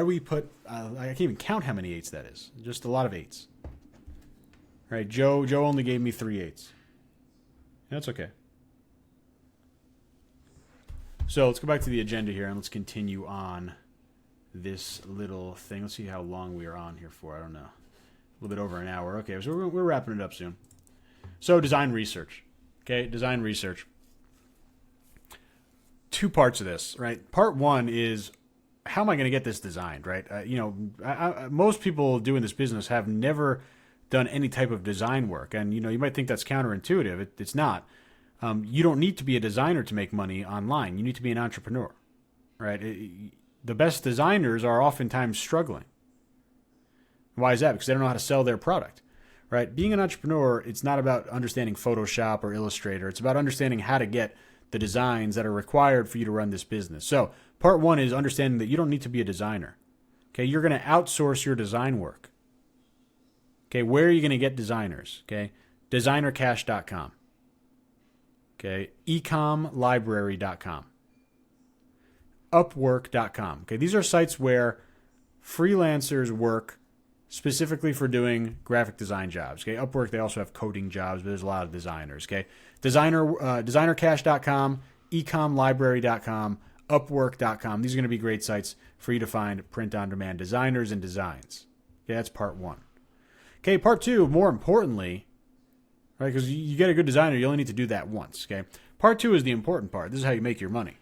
we put, I can't even count how many 8s that is. Just a lot of 8s. All right, Joe only gave me 3 8s. That's okay. So let's go back to the agenda here and let's continue on this little thing. Let's see how long we are on here for. I don't know. A little bit over an hour. Okay, so we're wrapping it up soon. So design research. Okay, design research. 2 parts of this, right? Part 1 is, how am I going to get this designed, right? Most people doing this business have never done any type of design work. And, you might think that's counterintuitive. It's not. You don't need to be a designer to make money online. You need to be an entrepreneur, right? The best designers are oftentimes struggling. Why is that? Because they don't know how to sell their product, right? Being an entrepreneur, it's not about understanding Photoshop or Illustrator. It's about understanding how to get the designs that are required for you to run this business. So part 1 is understanding that you don't need to be a designer. Okay, you're going to outsource your design work. Okay, where are you going to get designers? Okay, designercash.com. Okay, ecomlibrary.com. Upwork.com. Okay, these are sites where freelancers work specifically for doing graphic design jobs. Okay, Upwork, they also have coding jobs, but there's a lot of designers. Okay, designercash.com, ecomlibrary.com, upwork.com. These are going to be great sites for you to find print-on-demand designers and designs. Okay, that's part 1. Okay, part 2, more importantly, right, because you get a good designer, you only need to do that once. Okay, part 2 is the important part. This is how you make your money.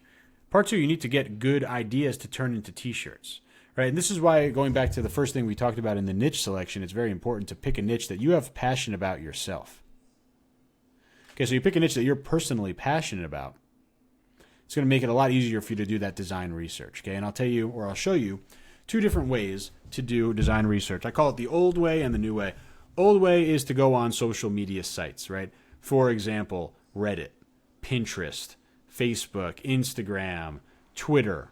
Part 2, you need to get good ideas to turn into t-shirts. Right, and this is why, going back to the first thing we talked about in the niche selection, it's very important to pick a niche that you have passion about yourself. Okay, so you pick a niche that you're personally passionate about. It's going to make it a lot easier for you to do that design research. Okay, and I'll show you 2 different ways to do design research. I call it the old way and the new way. Old way is to go on social media sites, right? For example, Reddit, Pinterest, Facebook, Instagram, Twitter.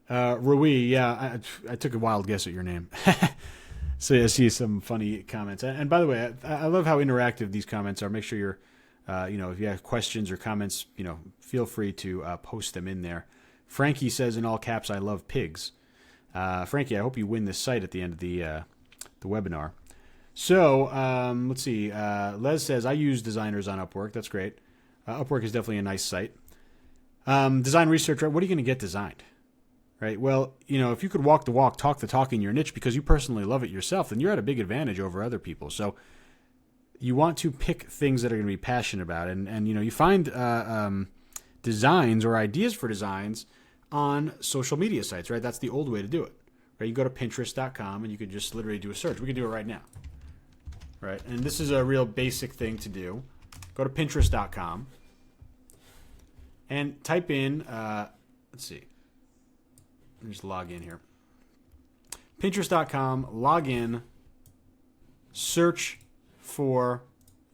Rui, yeah, I took a wild guess at your name. So I see some funny comments. And by the way, I love how interactive these comments are. Make sure you're, if you have questions or comments, feel free to post them in there. Frankie says in all caps, I love pigs. Frankie, I hope you win this site at the end of the webinar. So let's see. Les says, I use designers on Upwork. That's great. Upwork is definitely a nice site. Design research, right? What are you going to get designed? Right. Well, if you could walk the walk, talk the talk in your niche because you personally love it yourself, then you're at a big advantage over other people. So you want to pick things that are going to be passionate about. And you find designs or ideas for designs on social media sites, right? That's the old way to do it. Right. You go to Pinterest.com and you could just literally do a search. We can do it right now. Right. And this is a real basic thing to do. Go to Pinterest.com and type in, let's see. Let me just log in here. Pinterest.com, log in, search for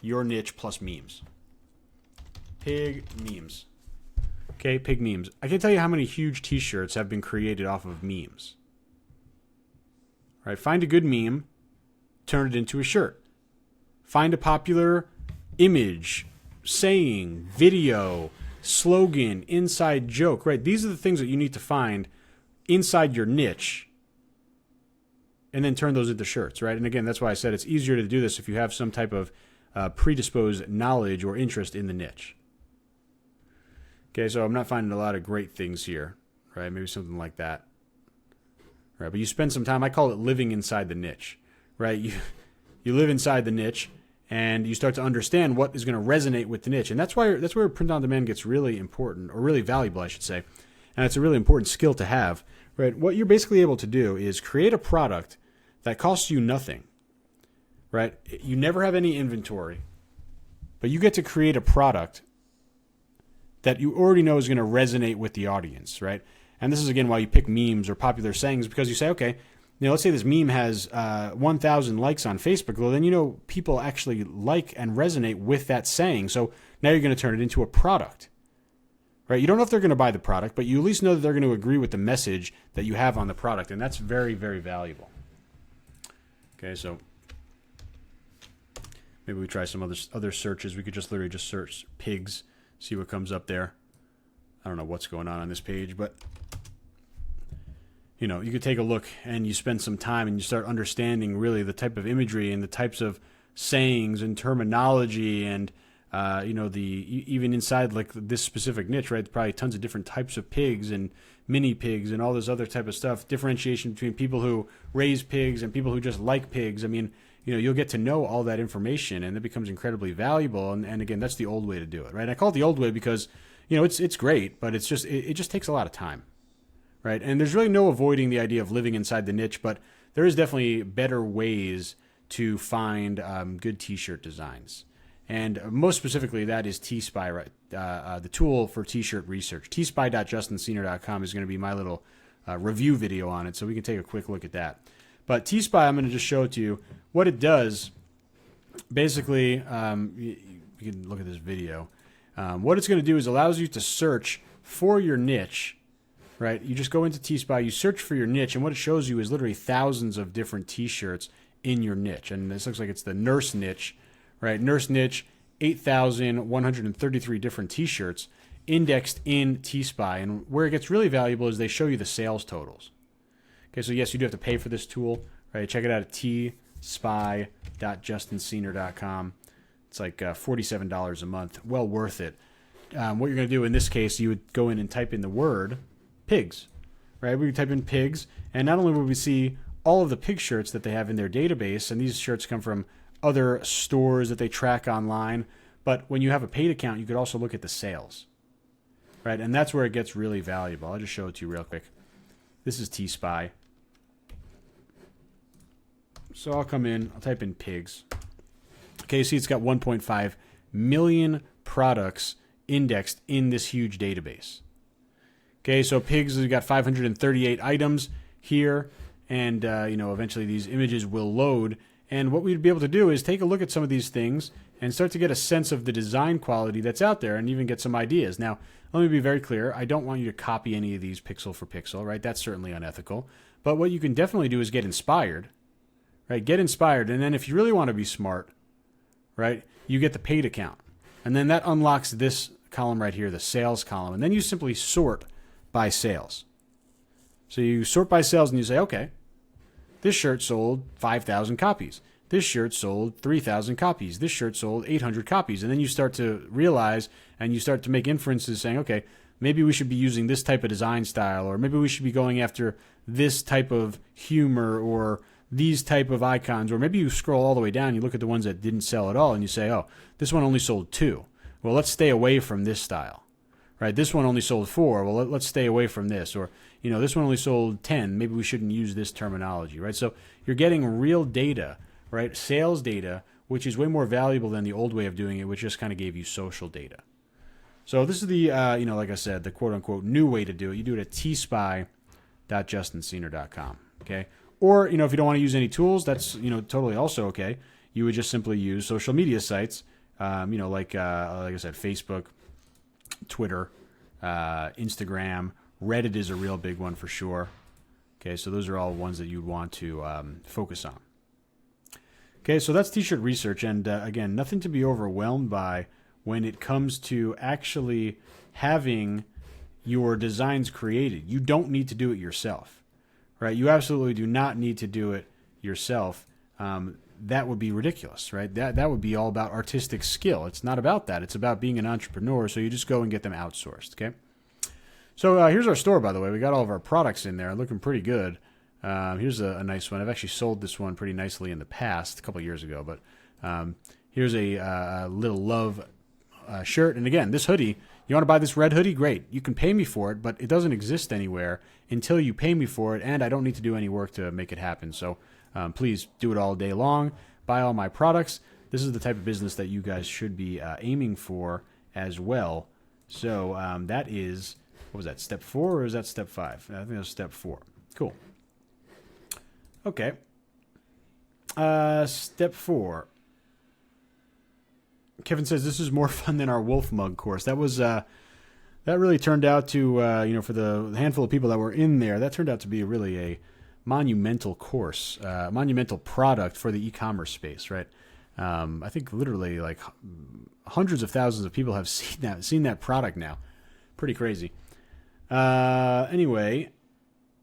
your niche plus memes. Pig memes. Okay, pig memes. I can't tell you how many huge t-shirts have been created off of memes. All right, find a good meme, turn it into a shirt. Find a popular image, saying, video, slogan, inside joke, right? These are the things that you need to find inside your niche and then turn those into shirts, right? And again, that's why I said it's easier to do this if you have some type of predisposed knowledge or interest in the niche. Okay, so I'm not finding a lot of great things here, right? Maybe something like that. Right, but you spend some time, I call it living inside the niche, right? You live inside the niche and you start to understand what is going to resonate with the niche. And that's where print on demand gets really important, or really valuable, I should say. And it's a really important skill to have, right? What you're basically able to do is create a product that costs you nothing, right? You never have any inventory, but you get to create a product that you already know is going to resonate with the audience, right? And this is, again, why you pick memes or popular sayings, because you say, okay, let's say this meme has 1,000 likes on Facebook. Well, then people actually like and resonate with that saying. So now you're going to turn it into a product, right? You don't know if they're going to buy the product, but you at least know that they're going to agree with the message that you have on the product, and that's very, very valuable. Okay, so maybe we try some other searches. We could just literally just search pigs, see what comes up there. I don't know what's going on this page, but you could take a look and you spend some time and you start understanding really the type of imagery and the types of sayings and terminology and even inside like this specific niche, right? Probably tons of different types of pigs and mini pigs and all this other type of stuff. Differentiation between people who raise pigs and people who just like pigs. I mean, you'll get to know all that information, and it becomes incredibly valuable. And again, that's the old way to do it, right? I call it the old way because it's great, but it just takes a lot of time, right? And there's really no avoiding the idea of living inside the niche, but there is definitely better ways to find good T-shirt designs. And most specifically, that is T-Spy, right? The tool for T-shirt research. tspy.justinsenior.com is going to be my little review video on it, so we can take a quick look at that. But T-Spy, I'm going to just show it to you. What it does, basically, you can look at this video. What it's going to do is allows you to search for your niche, right? You just go into T-Spy, you search for your niche, and what it shows you is literally thousands of different T-shirts in your niche. And this looks like it's the nurse niche, right? Nurse niche, 8,133 different T-shirts indexed in T-Spy. And where it gets really valuable is they show you the sales totals. Okay, so yes, you do have to pay for this tool, right? Check it out at tspy.justinsenior.com. It's like $47 a month. Well worth it. What you're going to do in this case, you would go in and type in the word pigs, right? We would type in pigs, and not only would we see all of the pig shirts that they have in their database, and these shirts come from other stores that they track online, but when you have a paid account, you could also look at the sales, right? And that's where it gets really valuable. I'll just show it to you real quick. This is T-Spy. So I'll come in, I'll type in pigs. Okay, see it's got 1.5 million products indexed in this huge database. Okay, so pigs, we've got 538 items here, and eventually these images will load. And what we'd be able to do is take a look at some of these things and start to get a sense of the design quality that's out there and even get some ideas. Now, let me be very clear. I don't want you to copy any of these pixel for pixel, right? That's certainly unethical. But what you can definitely do is get inspired, right? Get inspired. And then if you really want to be smart, right, you get the paid account. And then that unlocks this column right here, the sales column. And then you simply sort by sales. So you sort by sales and you say, okay, this shirt sold 5,000 copies. This shirt sold 3,000 copies. This shirt sold 800 copies. And then you start to realize and you start to make inferences saying, okay, maybe we should be using this type of design style, or maybe we should be going after this type of humor or these type of icons. Or maybe you scroll all the way down, you look at the ones that didn't sell at all, and you say, oh, this one only sold 2. Well, let's stay away from this style. Right? This one only sold 4. Well, let's stay away from this. Or, this one only sold 10. Maybe we shouldn't use this terminology, right? So you're getting real data, right? Sales data, which is way more valuable than the old way of doing it, which just kind of gave you social data. So this is the, like I said, the quote-unquote new way to do it. You do it at tspy.justinsenior.com, okay? Or, if you don't want to use any tools, that's, totally also okay. You would just simply use social media sites, like I said, Facebook, Twitter, Instagram. Reddit is a real big one for sure. Okay, so those are all ones that you'd want to focus on. Okay, so that's T-shirt research, and again, nothing to be overwhelmed by when it comes to actually having your designs created. You don't need to do it yourself, right? You absolutely do not need to do it yourself, that would be ridiculous, right? That would be all about artistic skill. It's not about that. It's about being an entrepreneur. So you just go and get them outsourced. Okay. So here's our store, by the way. We got all of our products in there, looking pretty good. Here's a nice one. I've actually sold this one pretty nicely in the past, a couple of years ago. But here's a little love shirt. And again, this hoodie, you want to buy this red hoodie? Great. You can pay me for it, but it doesn't exist anywhere until you pay me for it, and I don't need to do any work to make it happen. So please do it all day long. Buy all my products. This is the type of business that you guys should be aiming for as well. So that is, what was that, step 4 or is that step 5? I think that was step 4. Cool. Okay. Step 4. Kevin says this is more fun than our Wolf Mug course. That was that really turned out to for the handful of people that were in there, that turned out to be really a monumental course, monumental product for the e-commerce space, right? I think literally like hundreds of thousands of people have seen that product now. Pretty crazy. Anyway,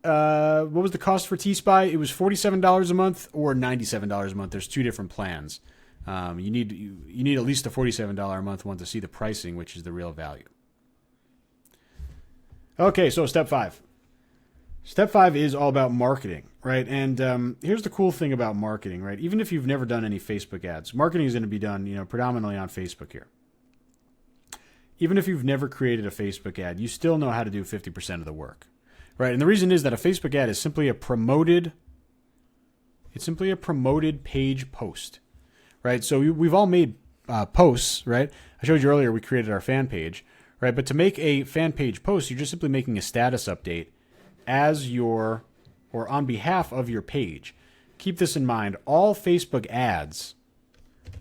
what was the cost for T-Spy? It was $47 a month or $97 a month. There's 2 different plans. You need at least a $47 a month one to see the pricing, which is the real value. Okay, so step 5. Step 5 is all about marketing, right? And here's the cool thing about marketing, right? Even if you've never done any Facebook ads, marketing is going to be done, predominantly on Facebook here. Even if you've never created a Facebook ad, you still know how to do 50% of the work, right? And the reason is that a Facebook ad is simply a promoted page post. Right, so we've all made posts, right? I showed you earlier we created our fan page, right? But to make a fan page post, you're just simply making a status update or on behalf of your page. Keep this in mind. All Facebook ads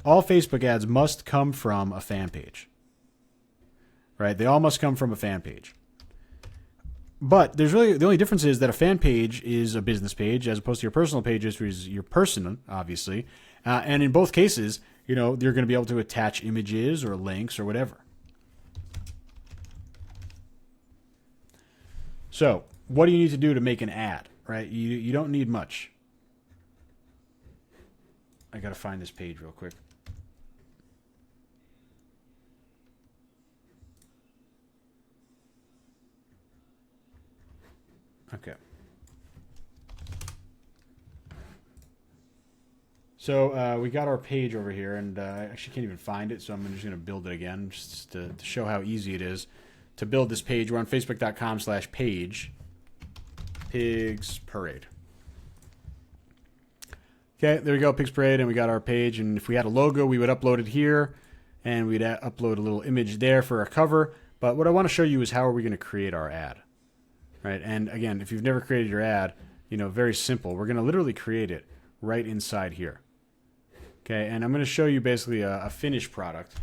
must come from a fan page, right? They all must come from a fan page. But there's really, the only difference is that a fan page is a business page as opposed to your personal page, which is your personal, obviously. And in both cases, you're going to be able to attach images or links or whatever. So what do you need to do to make an ad, right? You don't need much. I got to find this page real quick. Okay. So we got our page over here, and I actually can't even find it, so I'm just going to build it again just to show how easy it is to build this page. We're on facebook.com/page, Pigs Parade. Okay, there we go, Pigs Parade, and we got our page. And if we had a logo, we would upload it here, and we'd upload a little image there for our cover. But what I want to show you is how are we going to create our ad, right? And again, if you've never created your ad, very simple. We're going to literally create it right inside here. Okay, and I'm going to show you basically a finished product.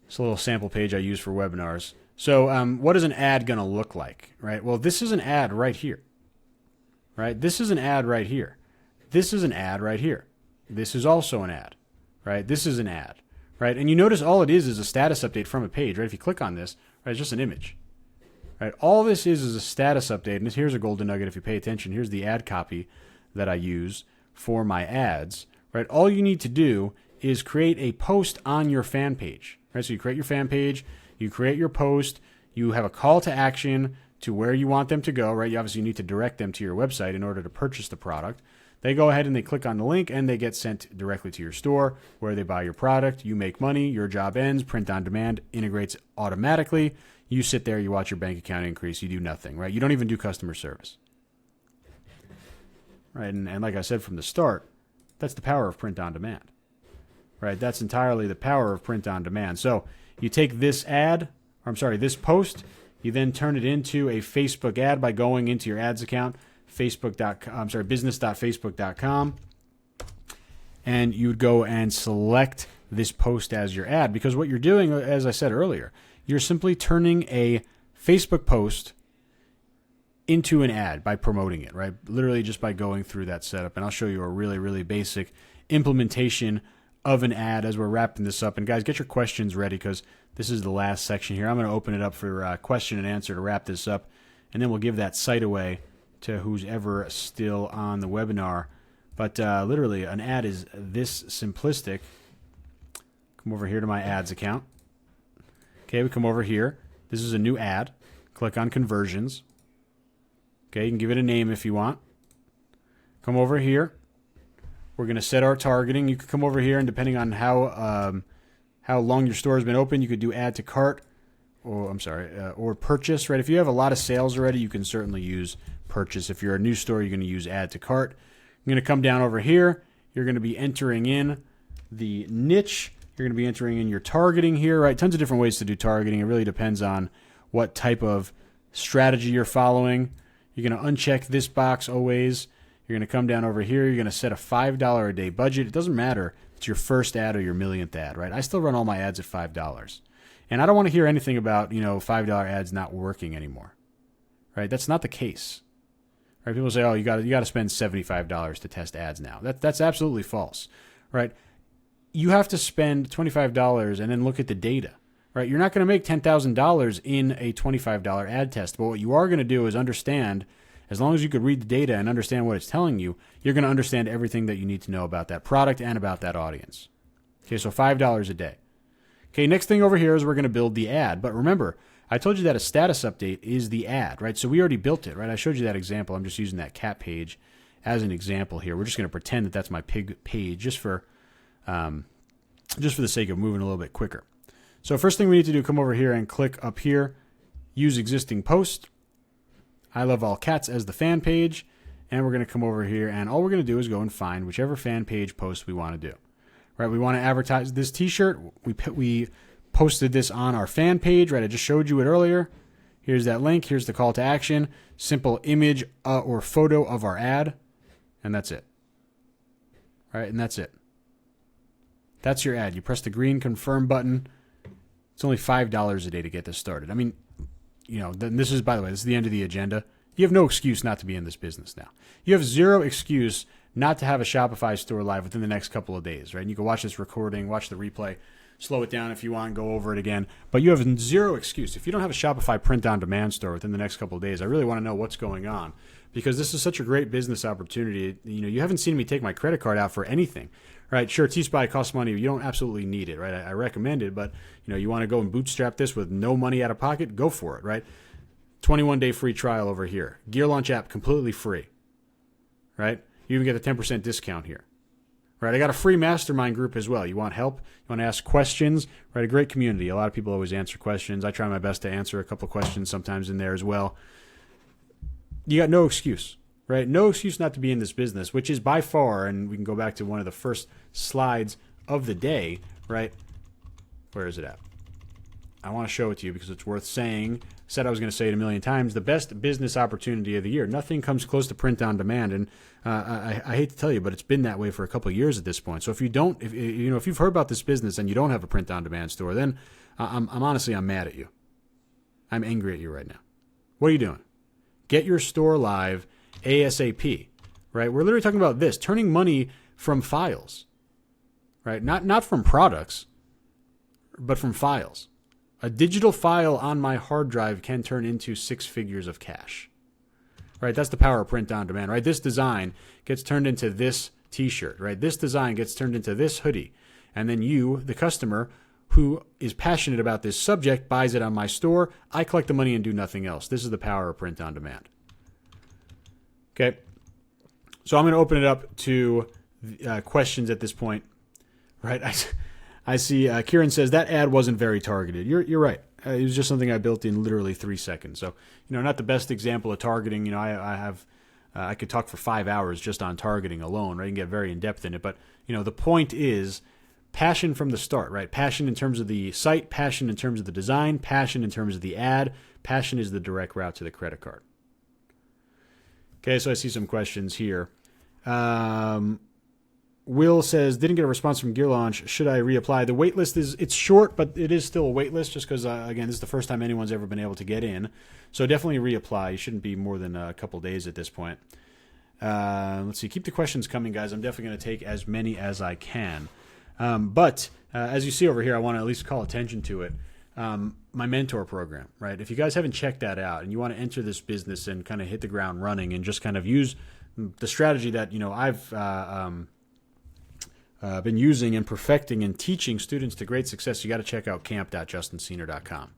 It's a little sample page I use for webinars. So what is an ad going to look like, right? Well, this is an ad right here, right? This is an ad right here. This is an ad right here. This is also an ad, right? This is an ad, right? And you notice all it is a status update from a page, right? If you click on this, right, it's just an image. Right, all this is a status update, and here's a golden nugget if you pay attention. Here's the ad copy that I use for my ads. Right, all you need to do is create a post on your fan page. Right, so you create your fan page, you create your post, you have a call to action to where you want them to go. Right, you obviously need to direct them to your website in order to purchase the product. They go ahead and they click on the link, and they get sent directly to your store where they buy your product. You make money, your job ends, print on demand integrates automatically. You sit there, you watch your bank account increase, you do nothing, right? You don't even do customer service. Right, and like I said from the start, that's the power of print on demand. Right, that's entirely the power of print on demand. So you take this this post, you then turn it into a Facebook ad by going into your ads account, business.facebook.com, and you would go and select this post as your ad, because what you're doing, as I said earlier, you're simply turning a Facebook post into an ad by promoting it, right? Literally just by going through that setup. And I'll show you a really, really basic implementation of an ad as we're wrapping this up. And guys, get your questions ready because this is the last section here. I'm going to open it up for question and answer to wrap this up. and then we'll give that site away to who's ever still on the webinar. But literally, an ad is this simplistic. Come over here to my ads account. Okay, we come over here. This is a new ad. Click on conversions. Okay, you can give it a name if you want. Come over here. We're going to set our targeting. You could come over here, and depending on how long your store has been open, you could do add to cart, or purchase. Right? If you have a lot of sales already, you can certainly use purchase. If you're a new store, you're going to use add to cart. You're going to come down over here. You're going to be entering in the niche. You're going to be entering in your targeting here, right? Tons of different ways to do targeting. It really depends on what type of strategy you're following. You're going to uncheck this box always. You're going to come down over here. You're going to set a $5 a day budget. It doesn't matter if it's your first ad or your millionth ad, right? I still run all my ads at $5. And I don't want to hear anything about, $5 ads not working anymore, right? That's not the case. Right? People say, "Oh, you got to spend $75 to test ads now." That's absolutely false, right? You have to spend $25 and then look at the data, right? You're not going to make $10,000 in a $25 ad test, but what you are going to do is understand. As long as you could read the data and understand what it's telling you, you're going to understand everything that you need to know about that product and about that audience. Okay, so $5 a day. Okay, next thing over here is we're going to build the ad. But remember, I told you that a status update is the ad, right? So we already built it, right? I showed you that example. I'm just using that cat page as an example here. We're just going to pretend that that's my pig page just for the sake of moving a little bit quicker. So first thing we need to do, come over here and click up here, use existing post. I love all cats as the fan page. And we're going to come over here, and all we're going to do is go and find whichever fan page post we want to do. Right? We want to advertise this t-shirt. We posted this on our fan page, right? I just showed you it earlier. Here's that link. Here's the call to action. Simple image or photo of our ad. And that's it. All right, and that's it. That's your ad. You press the green confirm button. It's only $5 a day to get this started. I mean, then this is, by the way, this is the end of the agenda. You have no excuse not to be in this business now. You have zero excuse not to have a Shopify store live within the next couple of days, right? And you can watch this recording, watch the replay, slow it down if you want, go over it again. But you have zero excuse. If you don't have a Shopify print-on-demand store within the next couple of days, I really want to know what's going on, because this is such a great business opportunity. You haven't seen me take my credit card out for anything, right? Sure, T-Spy costs money. You don't absolutely need it, right? I recommend it, but you want to go and bootstrap this with no money out of pocket, go for it, right? 21-day free trial over here. Gear Launch app, completely free, right? You even get a 10% discount here, right? I got a free mastermind group as well. You want help? You want to ask questions, right? A great community. A lot of people always answer questions. I try my best to answer a couple of questions sometimes in there as well. You got no excuse, right? No excuse not to be in this business, which is by far, and we can go back to one of the first slides of the day, right? Where is it at? I want to show it to you because it's worth saying. Said I was going to say it a million times. The best business opportunity of the year. Nothing comes close to print on demand, and I hate to tell you, but it's been that way for a couple of years at this point. So if you've heard about this business and you don't have a print on demand store, then I'm honestly mad at you. I'm angry at you right now. What are you doing? Get your store live ASAP. Right? We're literally talking about this, turning money from files. Right? Not from products, but from files. A digital file on my hard drive can turn into 6 figures of cash. Right? That's the power of print on demand, right? This design gets turned into this t-shirt, right? This design gets turned into this hoodie. And then you, the customer who is passionate about this subject, buys it on my store. I collect the money and do nothing else. This is the power of print on demand. Okay. So I'm going to open it up to questions at this point, right? I see Kieran says that ad wasn't very targeted. You're right. It was just something I built in literally 3 seconds. So, not the best example of targeting. I could talk for 5 hours just on targeting alone, right? And get very in depth in it. But, the point is passion from the start, right? Passion in terms of the site, passion in terms of the design, passion in terms of the ad. Passion is the direct route to the credit card. Okay, so I see some questions here. Will says, didn't get a response from Gear Launch. Should I reapply? The wait list it's short, but it is still a wait list just because, again, this is the first time anyone's ever been able to get in. So definitely reapply. You shouldn't be more than a couple days at this point. Let's see. Keep the questions coming, guys. I'm definitely going to take as many as I can. But as you see over here, I want to at least call attention to it. my mentor program, right? If you guys haven't checked that out and you want to enter this business and kind of hit the ground running and just kind of use the strategy that I've been using and perfecting and teaching students to great success, you got to check out camp.justinsenior.com.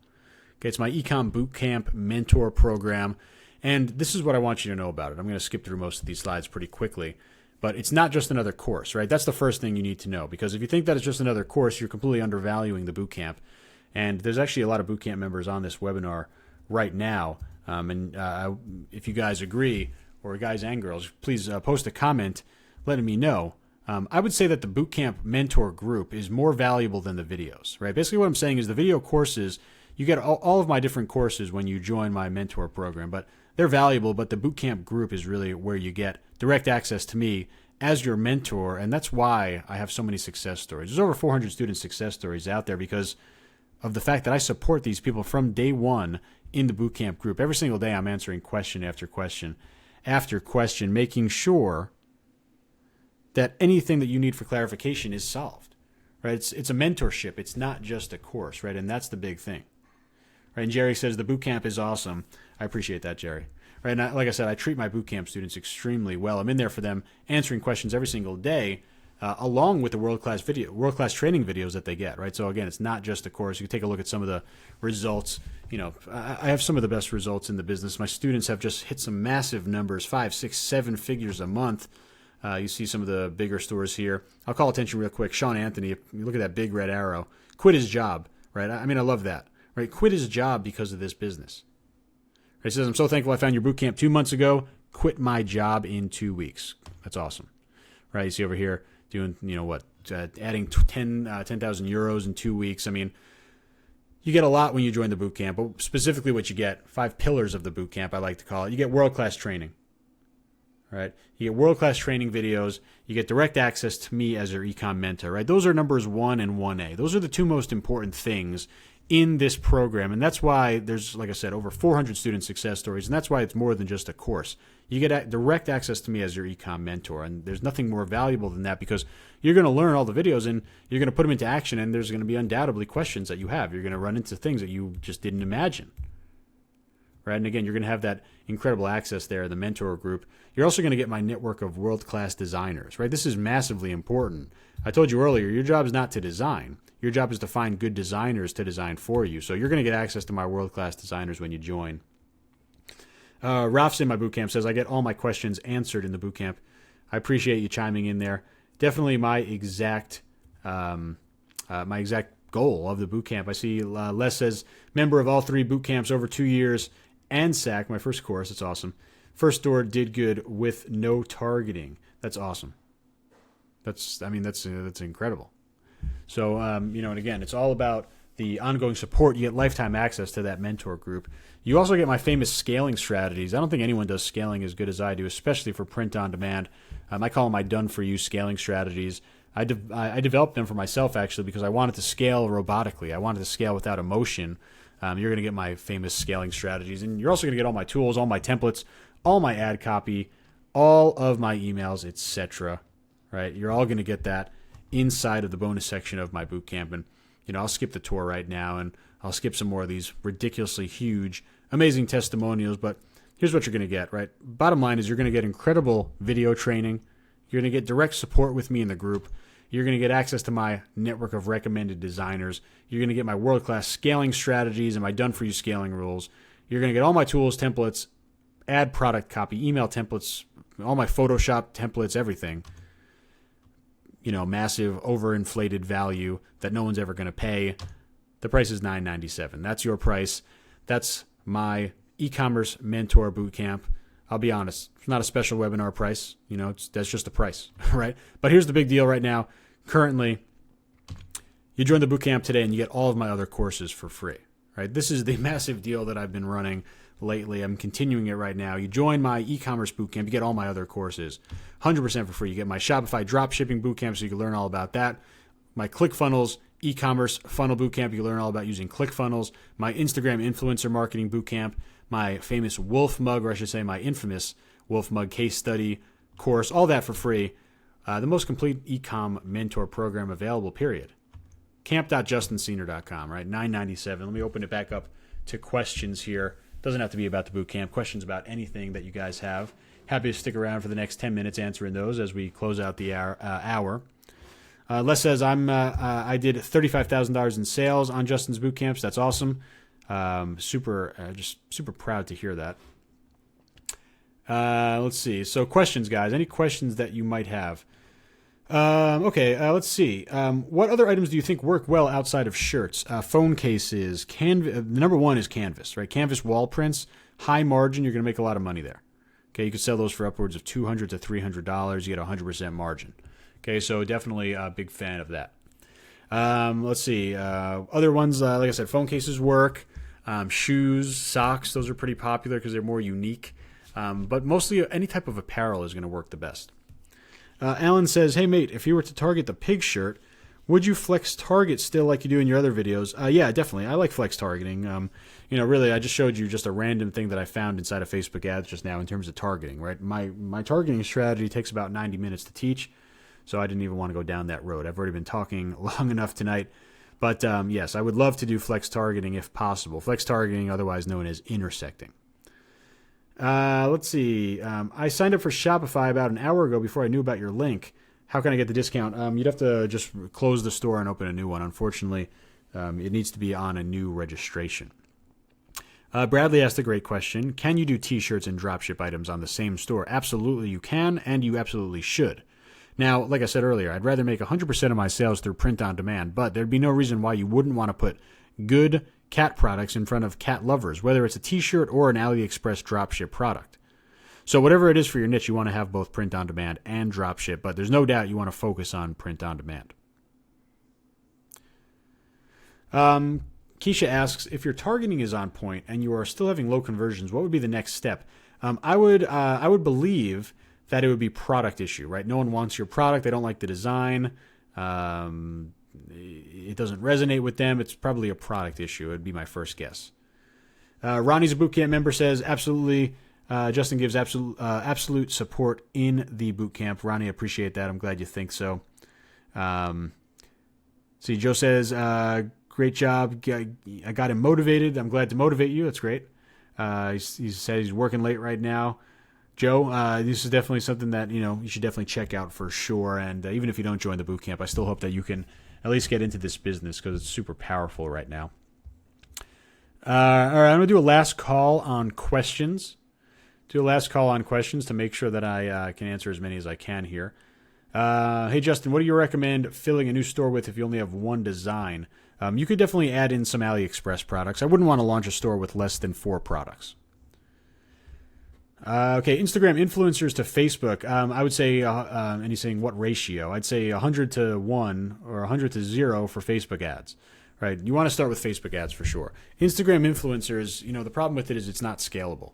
Okay, it's my eCom Bootcamp mentor program, and this is what I want you to know about it. I'm going to skip through most of these slides pretty quickly, but it's not just another course, right? That's the first thing you need to know, because if you think that it's just another course, you're completely undervaluing the bootcamp. And there's actually a lot of bootcamp members on this webinar right now, if you guys agree, or guys and girls, please post a comment letting me know. I would say that the bootcamp mentor group is more valuable than the videos, right? Basically what I'm saying is the video courses, you get all of my different courses when you join my mentor program, but they're valuable, but the bootcamp group is really where you get direct access to me as your mentor, and that's why I have so many success stories. There's over 400 student success stories out there because of the fact that I support these people from day one in the bootcamp group. Every single day I'm answering question after question after question, making sure that anything that you need for clarification is solved, right? It's a mentorship. It's not just a course, right? And that's the big thing. Right, and Jerry says the bootcamp is awesome. I appreciate that, Jerry. Right, and like I said, I treat my bootcamp students extremely well. I'm in there for them, answering questions every single day, along with the world-class training videos that they get. Right, so again, it's not just a course. You can take a look at some of the results. I have some of the best results in the business. My students have just hit some massive numbers, 5, 6, 7 figures a month. You see some of the bigger stores here. I'll call attention real quick. Sean Anthony, you look at that big red arrow. Quit his job. Right, I mean, I love that. Right, quit his job because of this business. Right, he says, I'm so thankful I found your bootcamp 2 months ago. Quit my job in 2 weeks. That's awesome. Right, you see over here doing, adding 10,000 euros in 2 weeks. I mean, you get a lot when you join the bootcamp, but specifically what you get, 5 pillars of the bootcamp, I like to call it. You get world-class training. Right, you get world-class training videos. You get direct access to me as your eCom mentor. Right, those are numbers 1 and 1A. Those are the two most important things in this program, and that's why there's, like I said, over 400 student success stories, and that's why it's more than just a course. You get direct access to me as your eCom mentor, and there's nothing more valuable than that, because you're going to learn all the videos and you're going to put them into action, and there's going to be undoubtedly questions that you have. You're going to run into things that you just didn't imagine. Right, and again, you're going to have that incredible access there, the mentor group. You're also going to get my network of world-class designers. Right, this is massively important. I told you earlier, your job is not to design. Your job is to find good designers to design for you. So you're going to get access to my world-class designers when you join. Ralph's in my bootcamp says, I get all my questions answered in the bootcamp. I appreciate you chiming in there. Definitely my exact goal of the bootcamp. I see Les says, member of all 3 bootcamps over 2 years and SAC, my first course. It's awesome. First store did good with no targeting. That's awesome. That's incredible. So, and again, it's all about the ongoing support. You get lifetime access to that mentor group. You also get my famous scaling strategies. I don't think anyone does scaling as good as I do, especially for print on demand. I call them my done-for-you scaling strategies. I developed them for myself, actually, because I wanted to scale robotically. I wanted to scale without emotion. You're going to get my famous scaling strategies. And you're also going to get all my tools, all my templates, all my ad copy, all of my emails, etc. Right? You're all going to get that inside of the bonus section of my bootcamp. And, I'll skip the tour right now, and I'll skip some more of these ridiculously huge, amazing testimonials. But here's what you're going to get, right? Bottom line is you're going to get incredible video training. You're going to get direct support with me in the group. You're going to get access to my network of recommended designers. You're going to get my world-class scaling strategies and my done-for-you scaling rules. You're going to get all my tools, templates, ad product copy, email templates, all my Photoshop templates, everything. Massive overinflated value that no one's ever going to pay. The price is $9.97. That's your price. That's my e-commerce mentor bootcamp. I'll be honest, it's not a special webinar price. That's just the price, right? But here's the big deal right now. Currently, you join the bootcamp today and you get all of my other courses for free, right? This is the massive deal that I've been running lately. I'm continuing it right now. You join my e-commerce bootcamp, you get all my other courses 100% for free. You get my Shopify dropshipping bootcamp, so you can learn all about that. My ClickFunnels e-commerce funnel bootcamp, you can learn all about using ClickFunnels. My Instagram influencer marketing bootcamp, my famous Wolf Mug, or I should say my infamous Wolf Mug case study course, all that for free. The most complete e-com mentor program available, period. camp.justinsenior.com, right? $9.97. Let me open it back up to questions here. Doesn't have to be about the bootcamp. Questions about anything that you guys have. Happy to stick around for the next 10 minutes answering those as we close out the hour. Les says, I did $35,000 in sales on Justin's bootcamps. That's awesome. Just super proud to hear that. Let's see. So questions, guys. Any questions that you might have? Let's see. What other items do you think work well outside of shirts? Phone cases, canvas. Number one is canvas, right? Canvas wall prints, high margin. You're going to make a lot of money there. Okay, you could sell those for upwards of $200 to $300. You get 100% margin. Okay, so definitely a big fan of that. Let's see. Other ones, like I said, phone cases work. Shoes, socks, those are pretty popular because they're more unique. But mostly any type of apparel is going to work the best. Alan says, hey, mate, if you were to target the pig shirt, would you flex target still like you do in your other videos? Yeah, definitely. I like flex targeting. Really, I just showed you just a random thing that I found inside of Facebook ads just now in terms of targeting, right? My targeting strategy takes about 90 minutes to teach, so I didn't even want to go down that road. I've already been talking long enough tonight. But yes, I would love to do flex targeting if possible. Flex targeting, otherwise known as intersecting. Let's see. I signed up for Shopify about an hour ago before I knew about your link. How can I get the discount? You'd have to just close the store and open a new one. Unfortunately, it needs to be on a new registration. Bradley asked a great question. Can you do t-shirts and dropship items on the same store? Absolutely you can, and you absolutely should. Now, like I said earlier, I'd rather make 100% of my sales through print on demand, but there'd be no reason why you wouldn't want to put good cat products in front of cat lovers, whether it's a t-shirt or an AliExpress dropship product. So whatever it is for your niche, you want to have both print on demand and dropship, but there's no doubt you want to focus on print on demand. Keisha asks, if your targeting is on point and you are still having low conversions, what would be the next step? I would believe that it would be product issue, right? No one wants your product. They don't like the design. It doesn't resonate with them. It's probably a product issue. It'd be my first guess. Ronnie's a bootcamp member, says, absolutely. Justin gives absolute support in the bootcamp. Ronnie, I appreciate that. I'm glad you think so. See, Joe says, great job. I got him motivated. I'm glad to motivate you. That's great. He said he's working late right now. Joe, this is definitely something that you should definitely check out for sure. And even if you don't join the bootcamp, I still hope that you can at least get into this business because it's super powerful right now. All right, I'm going to do a last call on questions. To make sure that I can answer as many as I can here. Hey, Justin, what do you recommend filling a new store with if you only have one design? You could definitely add in some AliExpress products. I wouldn't want to launch a store with less than 4 products. Okay, Instagram influencers to Facebook. I would say, and he's saying what ratio? I'd say 100 to 1 or 100 to 0 for Facebook ads, right? You want to start with Facebook ads for sure. Instagram influencers, the problem with it is it's not scalable,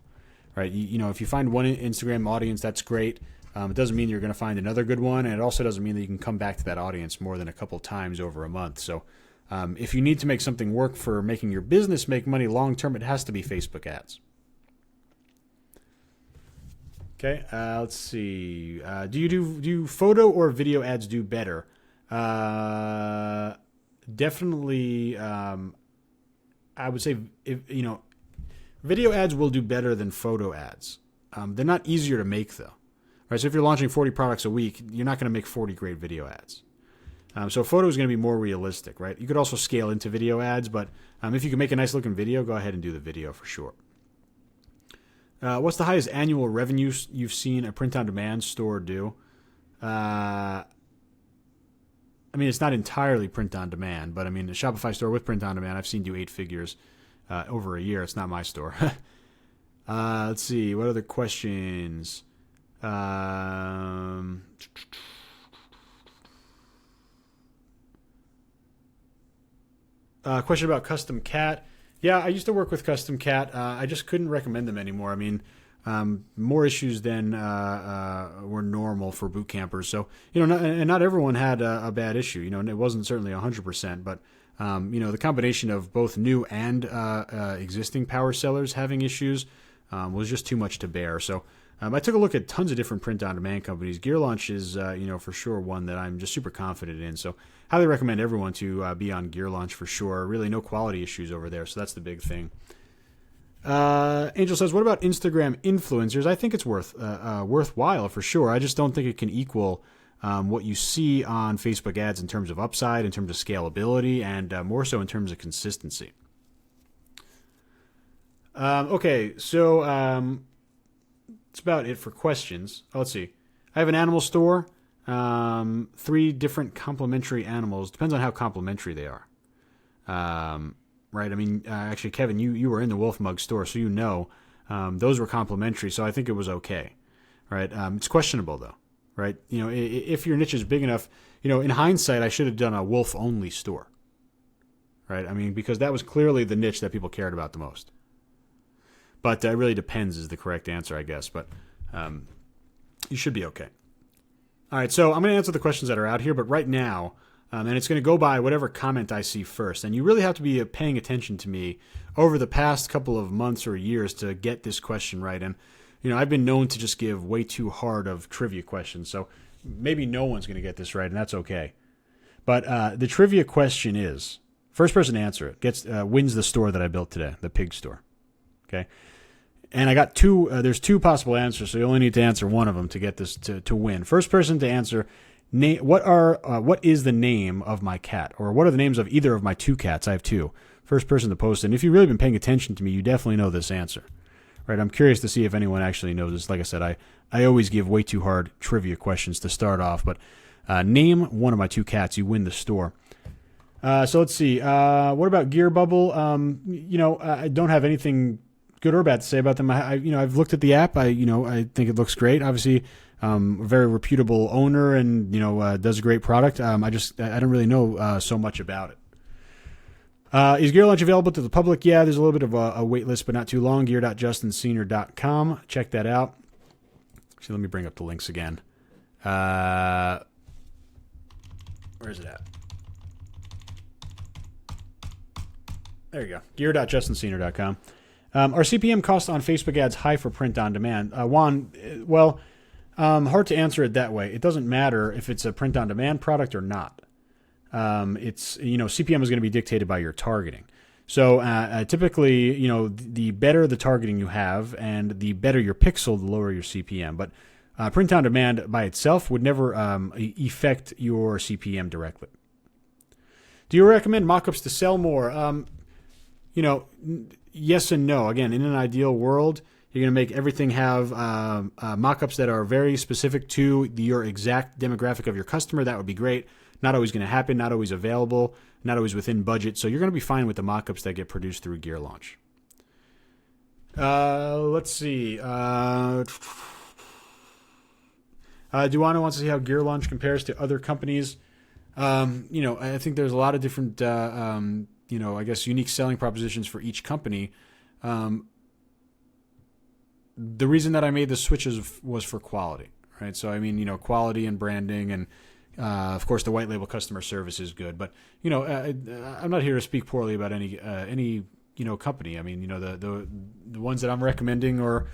right? If you find one Instagram audience, that's great. It doesn't mean you're going to find another good one, and it also doesn't mean that you can come back to that audience more than a couple times over a month. So if you need to make something work for making your business make money long term, it has to be Facebook ads. Okay, let's see. Do you photo or video ads do better? Definitely, I would say video ads will do better than photo ads. They're not easier to make though, right? So if you're launching 40 products a week, you're not going to make 40 great video ads. So photo is going to be more realistic, right? You could also scale into video ads, but if you can make a nice looking video, go ahead and do the video for sure. What's the highest annual revenue you've seen a print-on-demand store do? It's not entirely print-on-demand, but a Shopify store with print-on-demand, I've seen do 8 figures over a year. It's not my store. Let's see. What other questions? Question about Custom Cat. Yeah, I used to work with Custom Cat. I just couldn't recommend them anymore. More issues than were normal for boot campers. So, not everyone had a bad issue. And it wasn't certainly 100%, but the combination of both new and existing power sellers having issues was just too much to bear. So I took a look at tons of different print-on-demand companies. GearLaunch is, for sure one that I'm just super confident in. So highly recommend everyone to be on GearLaunch for sure. Really no quality issues over there, so that's the big thing. Angel says, what about Instagram influencers? I think it's worthwhile for sure. I just don't think it can equal what you see on Facebook ads in terms of upside, in terms of scalability, and more so in terms of consistency. Okay, so that's about it for questions. Let's see. I have an animal store, 3 different complementary animals. Depends on how complementary they are. Right? I mean, actually, Kevin, you were in the Wolf Mug store, so those were complementary, so I think it was okay. Right? It's questionable, though. Right? If your niche is big enough, in hindsight, I should have done a wolf-only store. Right? I mean, because that was clearly the niche that people cared about the most. But it really depends is the correct answer, I guess. But you should be okay. All right, so I'm going to answer the questions that are out here. But right now, and it's going to go by whatever comment I see first. And you really have to be paying attention to me over the past couple of months or years to get this question right. And, I've been known to just give way too hard of trivia questions. So maybe no one's going to get this right, and that's okay. But the trivia question is, first person to answer it wins the store that I built today, the pig store. Okay? And I got there's 2 possible answers, so you only need to answer one of them to get this to win. First person to answer, what is the name of my cat? Or what are the names of either of my 2 cats? I have 2. First person to post it. And if you've really been paying attention to me, you definitely know this answer. Right? I'm curious to see if anyone actually knows this. Like I said, I always give way too hard trivia questions to start off. But name one of my 2 cats, you win the store. So let's see. What about Gear Bubble? I don't have anything good or bad to say about them. I've looked at the app. I think it looks great. Obviously, a very reputable owner, and does a great product. I don't really know so much about it. Is Gear Launch available to the public? Yeah, there's a little bit of a wait list, but not too long. Gear.justinsenior.com. Check that out. Actually, let me bring up the links again. Where is it at? There you go. Gear.justinsenior.com. Are CPM costs on Facebook ads high for print on demand? Juan, hard to answer it that way. It doesn't matter if it's a print on demand product or not. CPM is going to be dictated by your targeting. So typically, the better the targeting you have and the better your pixel, the lower your CPM. But print on demand by itself would never affect your CPM directly. Do you recommend mockups to sell more? Yes and no. Again, in an ideal world, you're going to make everything have mockups that are very specific to your exact demographic of your customer. That would be great. Not always going to happen, not always available, not always within budget. So you're going to be fine with the mockups that get produced through Gear Launch. Let's see. Duano wants to see how Gear Launch compares to other companies. I think there's a lot of different, unique selling propositions for each company. The reason that I made the switches was for quality, right? So, quality and branding and, of course, the white label customer service is good. But, I'm not here to speak poorly about any company. The ones that I'm recommending are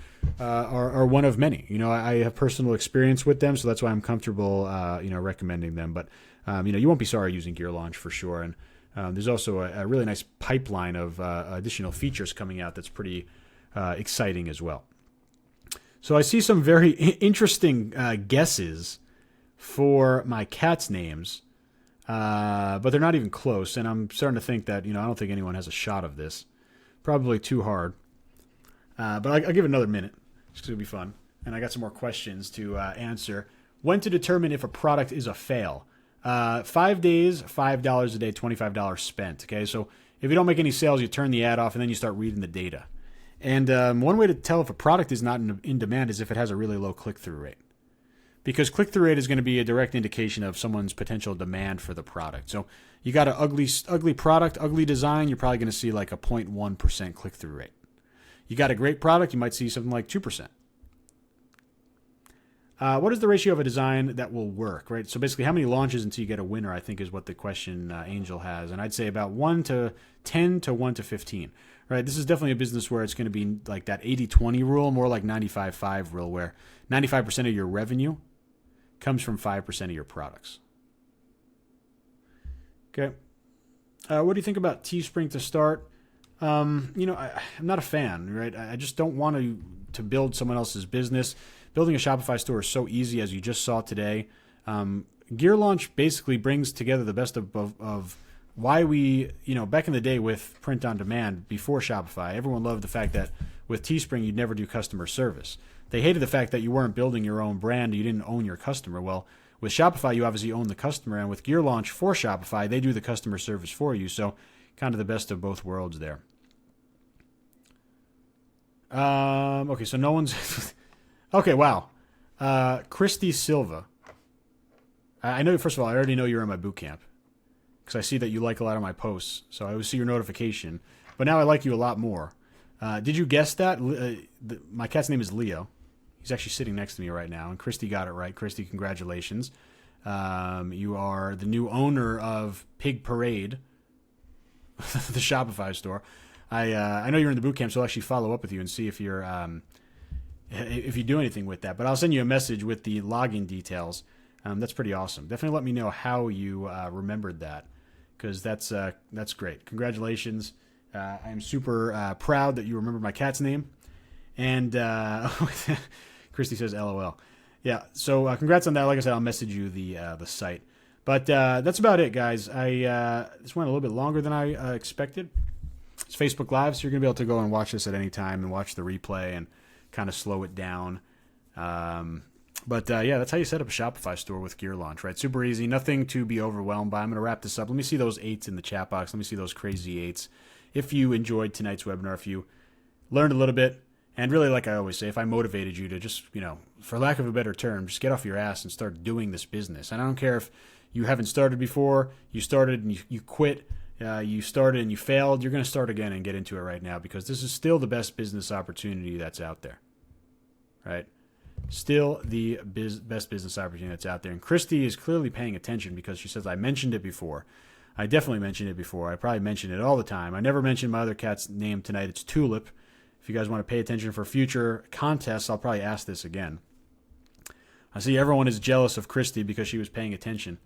one of many. I have personal experience with them, so that's why I'm comfortable, recommending them. But, you won't be sorry using Gear Launch for sure. And there's also a really nice pipeline of additional features coming out that's pretty exciting as well. So I see some very interesting guesses for my cats' names, but they're not even close. And I'm starting to think that, I don't think anyone has a shot of this. Probably too hard. But I'll give it another minute, just 'cause it'll be fun. And I got some more questions to answer. When to determine if a product is a fail? 5 days, $5 a day, $25 spent. Okay, so if you don't make any sales, you turn the ad off and then you start reading the data. And one way to tell if a product is not in demand is if it has a really low click-through rate. Because click-through rate is going to be a direct indication of someone's potential demand for the product. So you got an ugly product, ugly design, you're probably going to see like a 0.1% click-through rate. You got a great product, you might see something like 2%. What is the ratio of a design that will work, right? So basically, how many launches until you get a winner, I think, is what the question Angel has. And I'd say about 1 to 10 to 1 to 15, right? This is definitely a business where it's going to be like that 80-20 rule, more like 95-5 rule, where 95% of your revenue comes from 5% of your products. Okay. What do you think about Teespring to start? I'm not a fan, right? I just don't want to build someone else's business. Building a Shopify store is so easy, as you just saw today. Gear Launch basically brings together the best of why we, back in the day with print on demand before Shopify, everyone loved the fact that with Teespring, you'd never do customer service. They hated the fact that you weren't building your own brand, you didn't own your customer. Well, with Shopify, you obviously own the customer, and with Gear Launch for Shopify, they do the customer service for you. So kind of the best of both worlds there. Okay, so no one's... Okay, wow. Christy Silva. I know, first of all, I already know you're in my Bootcamp because I see that you like a lot of my posts, so I always see your notification. But now I like you a lot more. Did you guess that? My cat's name is Leo. He's actually sitting next to me right now, and Christy got it right. Christy, congratulations. You are the new owner of Pig Parade, the Shopify store. I know you're in the Bootcamp, so I'll actually follow up with you and see if you do anything with that. But I'll send you a message with the login details. That's pretty awesome. Definitely let me know how you remembered that, because that's great. Congratulations. I'm super proud that you remembered my cat's name. And Christy says LOL. Yeah, so congrats on that. Like I said, I'll message you the site. But that's about it, guys. This went a little bit longer than I expected. It's Facebook Live, so you're going to be able to go and watch this at any time and watch the replay and kind of slow it down. But that's how you set up a Shopify store with Gear Launch, right? Super easy, nothing to be overwhelmed by. I'm going to wrap this up. Let me see those 8s in the chat box. Let me see those crazy 8s. If you enjoyed tonight's webinar, if you learned a little bit, and really, like I always say, if I motivated you to just, for lack of a better term, just get off your ass and start doing this business. And I don't care if you haven't started before, you started and you quit, you started and you failed, you're going to start again and get into it right now, because this is still the best business opportunity that's out there, right? Still the best business opportunity that's out there. And Christy is clearly paying attention, because she says, I mentioned it before. I definitely mentioned it before. I probably mention it all the time. I never mentioned my other cat's name tonight. It's Tulip. If you guys want to pay attention for future contests, I'll probably ask this again. I see everyone is jealous of Christy because she was paying attention.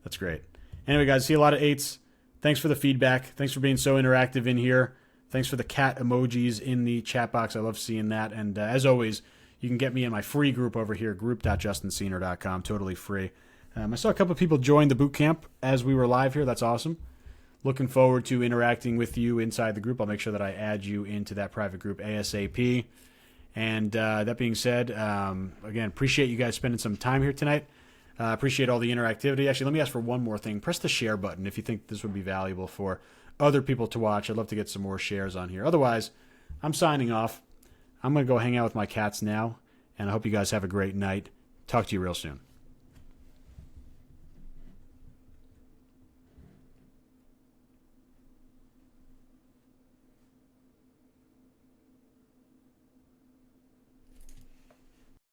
That's great. Anyway, guys, see a lot of 8s. Thanks for the feedback. Thanks for being so interactive in here. Thanks for the cat emojis in the chat box. I love seeing that. And as always, you can get me in my free group over here, group.justinscener.com, totally free. I saw a couple of people join the bootcamp as we were live here. That's awesome. Looking forward to interacting with you inside the group. I'll make sure that I add you into that private group ASAP. And that being said, again, appreciate you guys spending some time here tonight. Appreciate all the interactivity. Actually, let me ask for one more thing. Press the share button if you think this would be valuable for other people to watch. I'd love to get some more shares on here. Otherwise, I'm signing off. I'm going to go hang out with my cats now, and I hope you guys have a great night. Talk to you real soon.